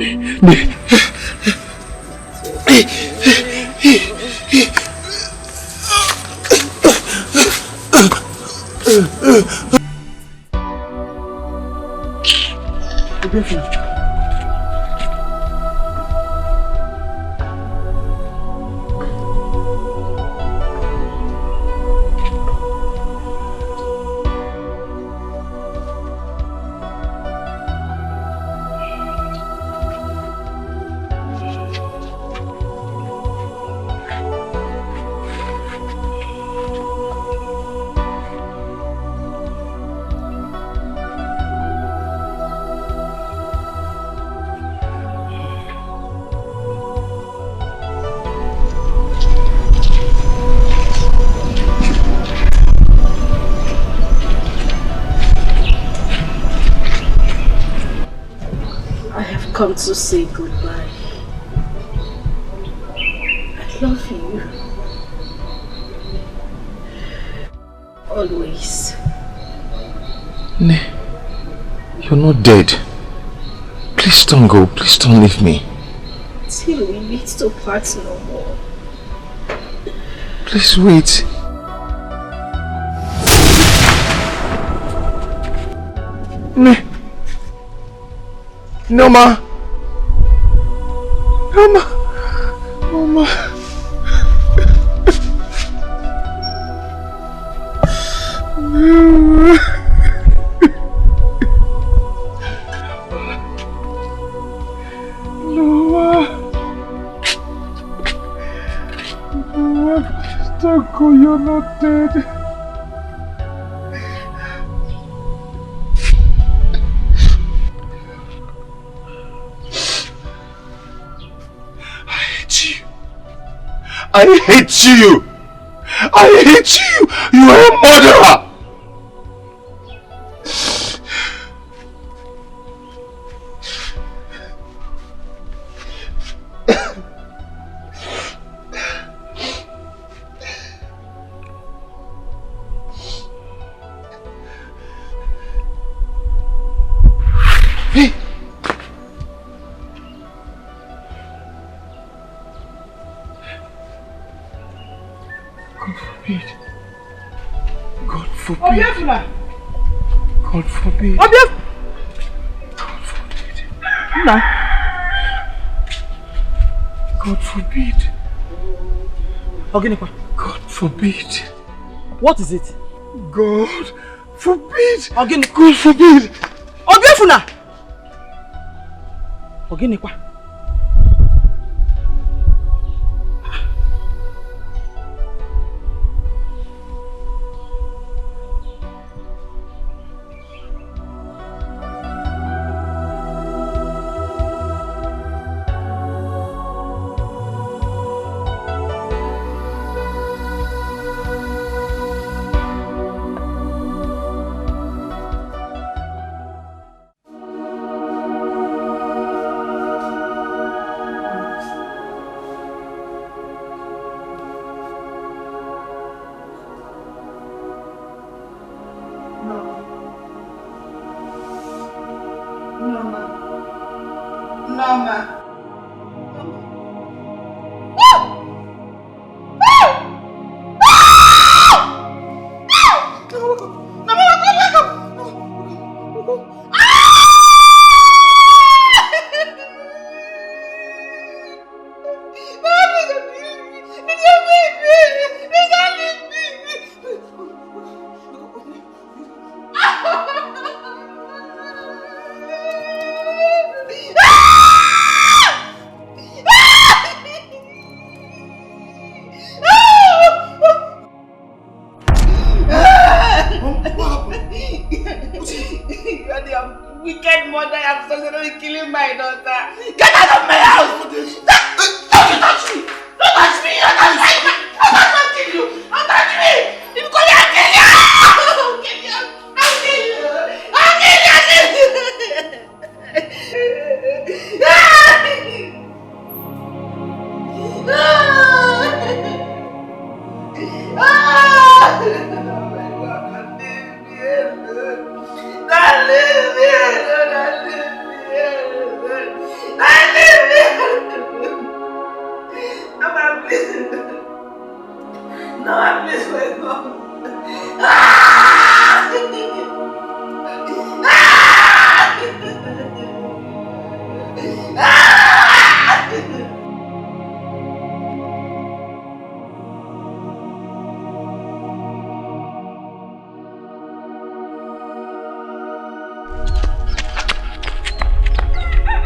Speaker 8: Come to say goodbye. I love you. Always.
Speaker 13: Ne, you're not dead. Please don't go. Please don't leave me.
Speaker 8: Till we meet to part no more.
Speaker 13: Please wait. Ne. Noma.
Speaker 14: You're not dead.
Speaker 13: I hate you! I hate you! You are a murderer! Hey! God forbid. God forbid. God forbid. God forbid. God forbid.
Speaker 3: What is it?
Speaker 13: God forbid.
Speaker 3: God
Speaker 13: forbid.
Speaker 3: Oginekwa.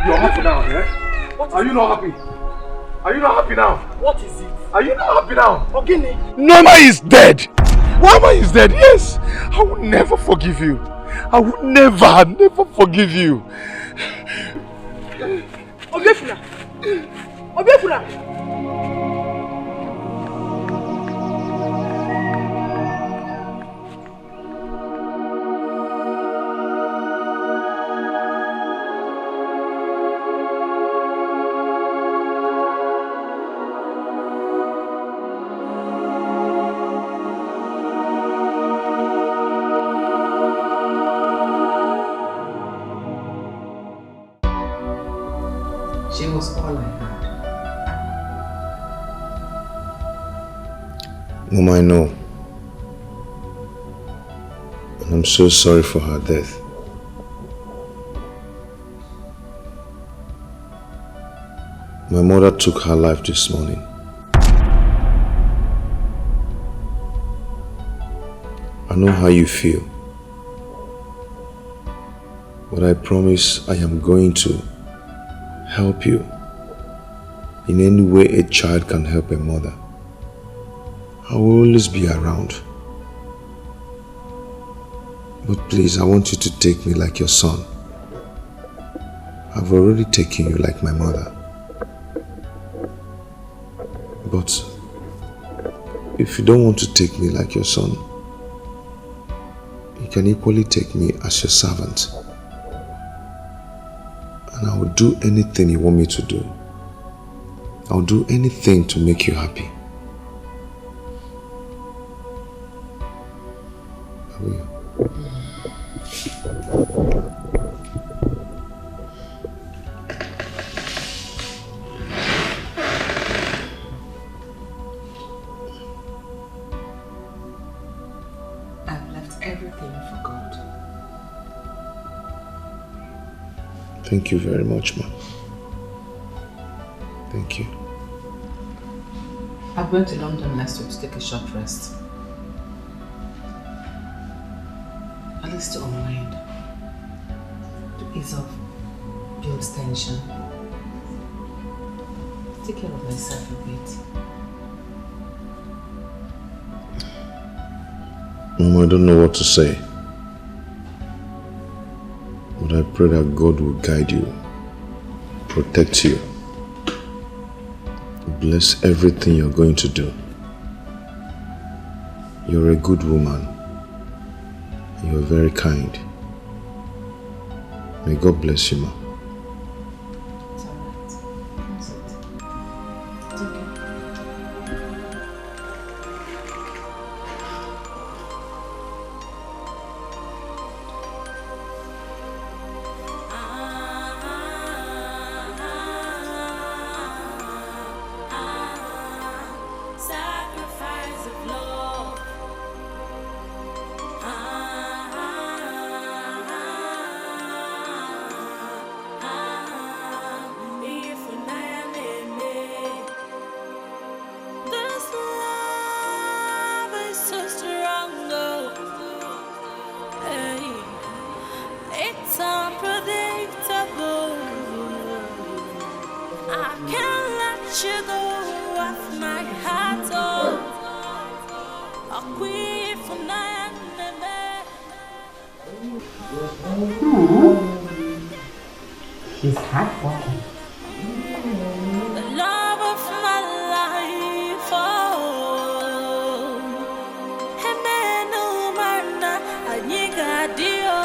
Speaker 13: You're happy now, eh? Are you not happy? Are you not happy now?
Speaker 3: What is it?
Speaker 13: Are you not happy now?
Speaker 3: Ogini.
Speaker 13: Noma is dead! Noma is dead, yes! I will never forgive you. I will never forgive you.
Speaker 3: Obiefuna! Obiefuna!
Speaker 9: She was all I had.
Speaker 2: Mom, I know. And I'm so sorry for her death. My mother took her life this morning. I know how you feel. But I promise I am going to help you in any way a child can help a mother. I will always be around. But please, I want you to take me like your son. I've already taken you like my mother. But if you don't want to take me like your son, you can equally take me as your servant. And I will do anything you want me to do. I'll do anything to make you happy. I will.
Speaker 9: I've left everything for God.
Speaker 2: Thank you very much, Ma. Thank you.
Speaker 9: I'm going to London next week to take a short rest. At least to unwind. To ease off Bill's tension. Take care of myself a bit.
Speaker 2: Mama, I don't know what to say. But I pray that God will guide you, protect you, bless everything you're going to do. You're a good woman. You're very kind. May God bless you, Ma.
Speaker 9: It's alright. It's okay.
Speaker 4: Sacrifice of love. This love is so strong, hey, it's unpredictable. I can't let you go off my heart, I'll quit for
Speaker 9: He's hardworking.
Speaker 4: the love of my life, oh. Hemenu mana anyigadio.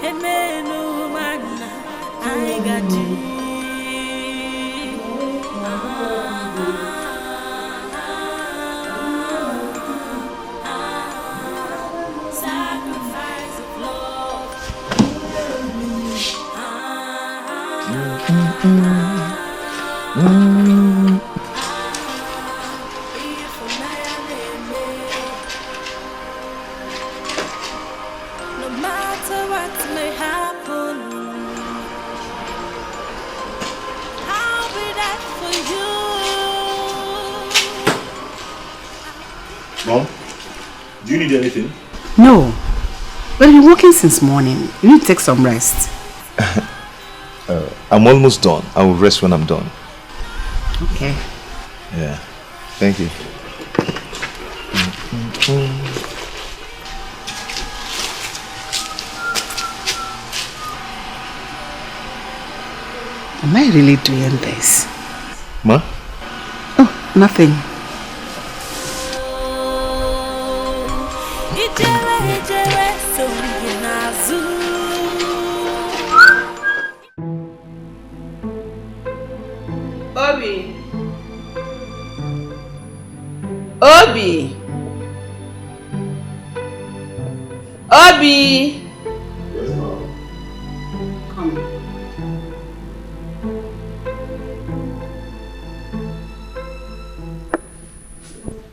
Speaker 4: Hemenu mana anyigadio. Sacrifice of love. No matter what may happen, I'll be there for you.
Speaker 13: Mom, do you need anything?
Speaker 9: No. Well, you've been working since morning. You need to take some rest.
Speaker 2: I'm almost done. I will rest when I'm done.
Speaker 9: Okay.
Speaker 2: Yeah. Thank you.
Speaker 9: Am I really doing this?
Speaker 2: Ma?
Speaker 9: Oh, nothing.
Speaker 12: Obi. Obi. Obi. Come.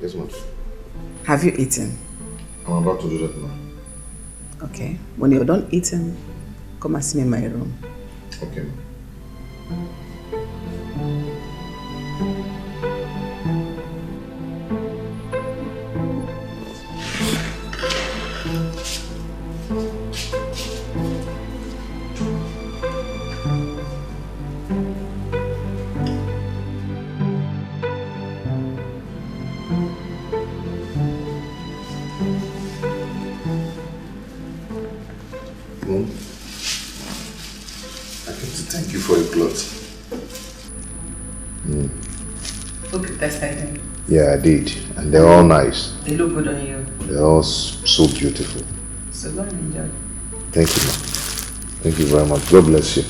Speaker 2: Yes, ma'am.
Speaker 9: Have you eaten?
Speaker 2: I'm about to do that now.
Speaker 9: Okay. When you're done eating, come and see me in my room.
Speaker 2: Okay, ma'am. Mom, I came to thank you for your clothes.
Speaker 9: exciting?
Speaker 2: Yeah, I did. And they're all nice.
Speaker 9: They look good on you.
Speaker 2: They're all so beautiful.
Speaker 9: So go and enjoy.
Speaker 2: Thank you, ma'am. Thank you very much. God bless you.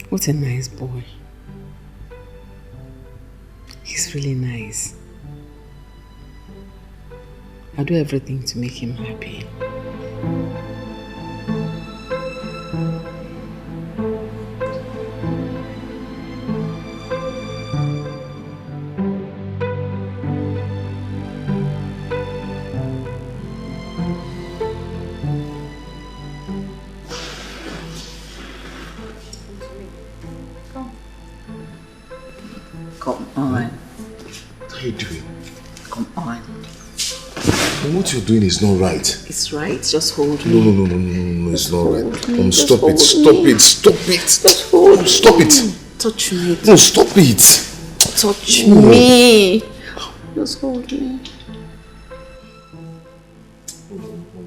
Speaker 9: What a nice boy. He's really nice. I'll do everything to make him happy. Come on.
Speaker 2: What are you doing?
Speaker 9: Come on.
Speaker 2: What you're doing is not right.
Speaker 9: It's right. Just hold me.
Speaker 2: No, it's not right.
Speaker 9: Stop it.
Speaker 2: Stop it.
Speaker 9: Just hold me.
Speaker 2: Stop it.
Speaker 9: Touch me.
Speaker 2: No, stop it.
Speaker 9: Touch me. Just hold me.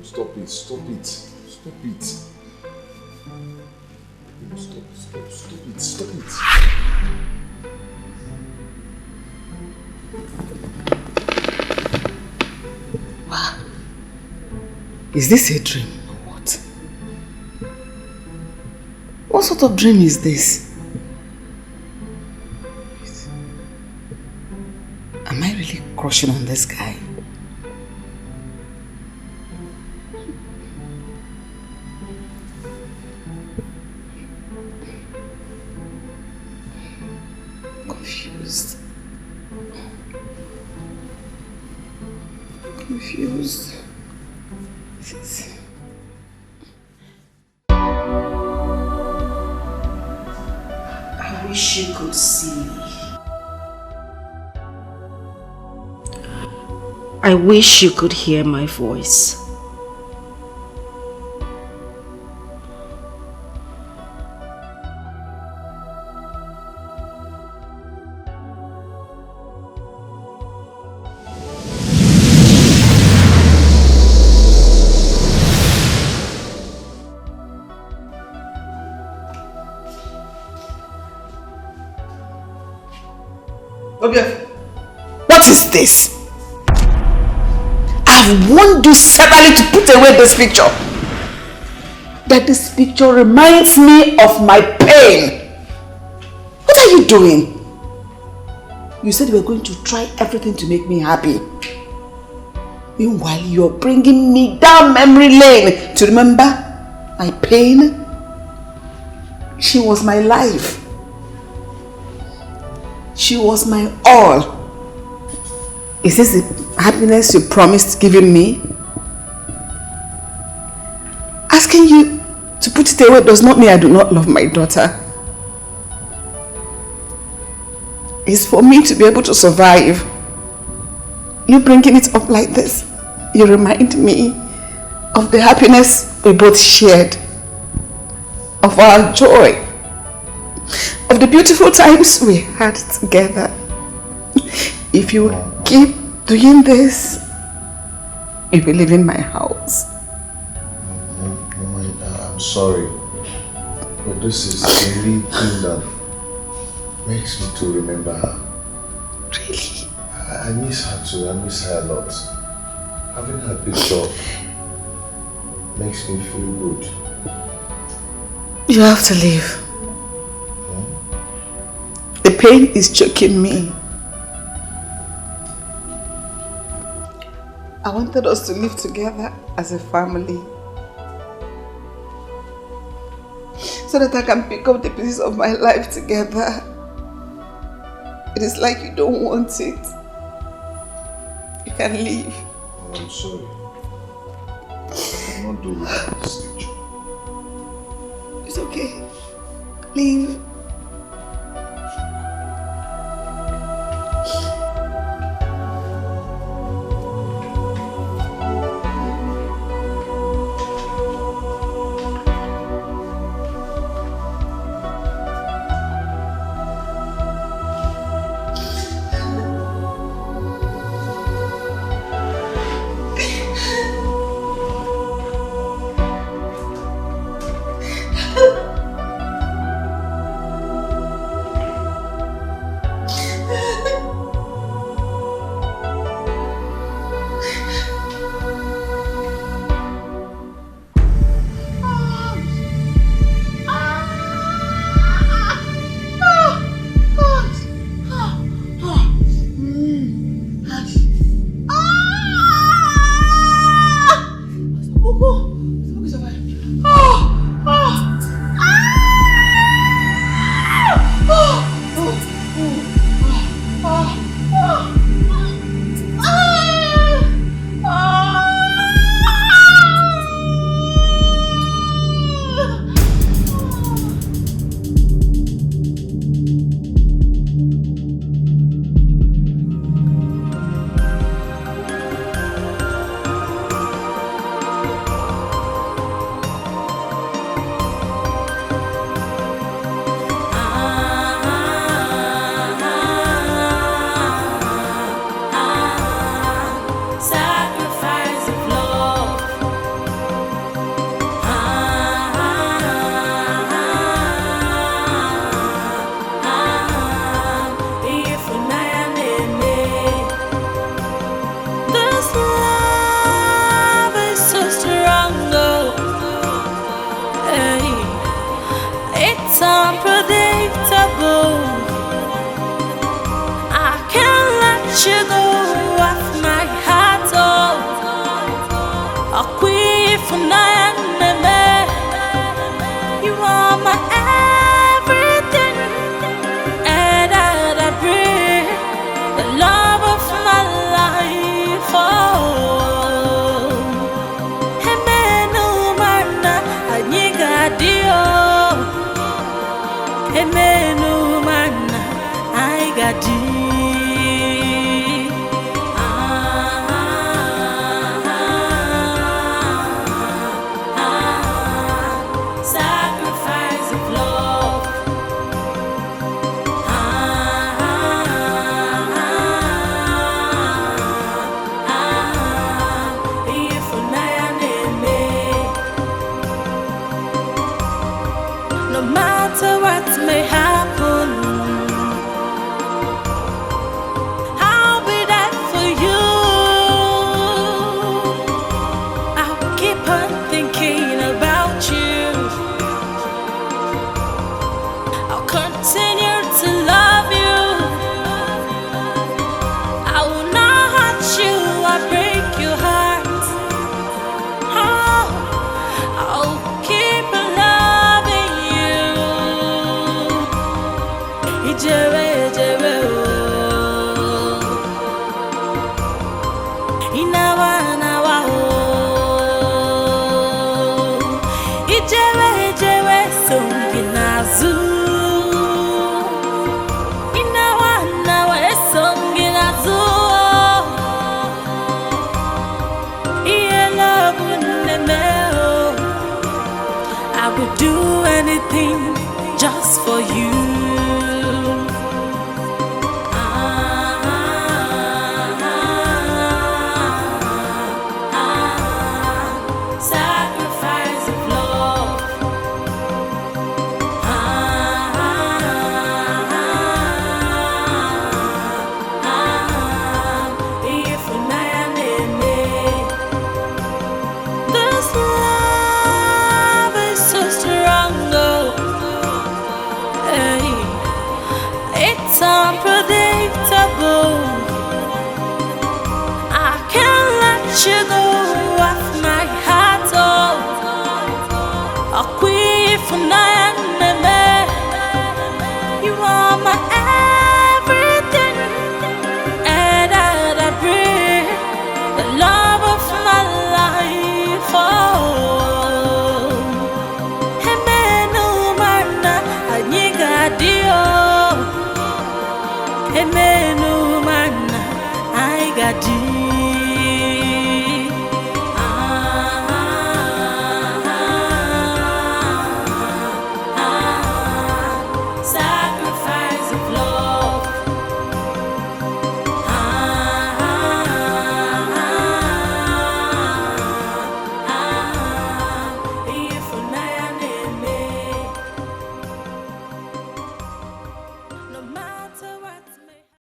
Speaker 2: Stop it. Stop it. Stop it. Stop it.
Speaker 9: Is this a dream or what? What sort of dream is this? Am I really crushing on this guy? Confused.
Speaker 1: I wish you could see. I wish you could hear my voice.
Speaker 9: What is this? I've warned you severally to put away this picture. That this picture reminds me of my pain. What are you doing? You said you were going to try everything to make me happy. Meanwhile, you're bringing me down memory lane to remember my pain. She was my life. She was my all. Is this the happiness you promised giving me? Asking you to put it away does not mean I do not love my daughter. It's for me to be able to survive. You bringing it up like this, you remind me of the happiness we both shared, of our joy, of the beautiful times we had together. If you keep doing this, you'll be leaving my house.
Speaker 2: I'm sorry, but this is the only thing that makes me to remember her.
Speaker 9: Really?
Speaker 2: I miss her too. I miss her a lot. Having her picture makes me feel good.
Speaker 9: You have to leave. The pain is choking me. I wanted us to live together as a family, so that I can pick up the pieces of my life together. It is like you don't want it. You can leave.
Speaker 2: Oh, I'm sorry. I cannot do without this picture.
Speaker 9: It's okay. Leave.
Speaker 4: I would do anything just for you.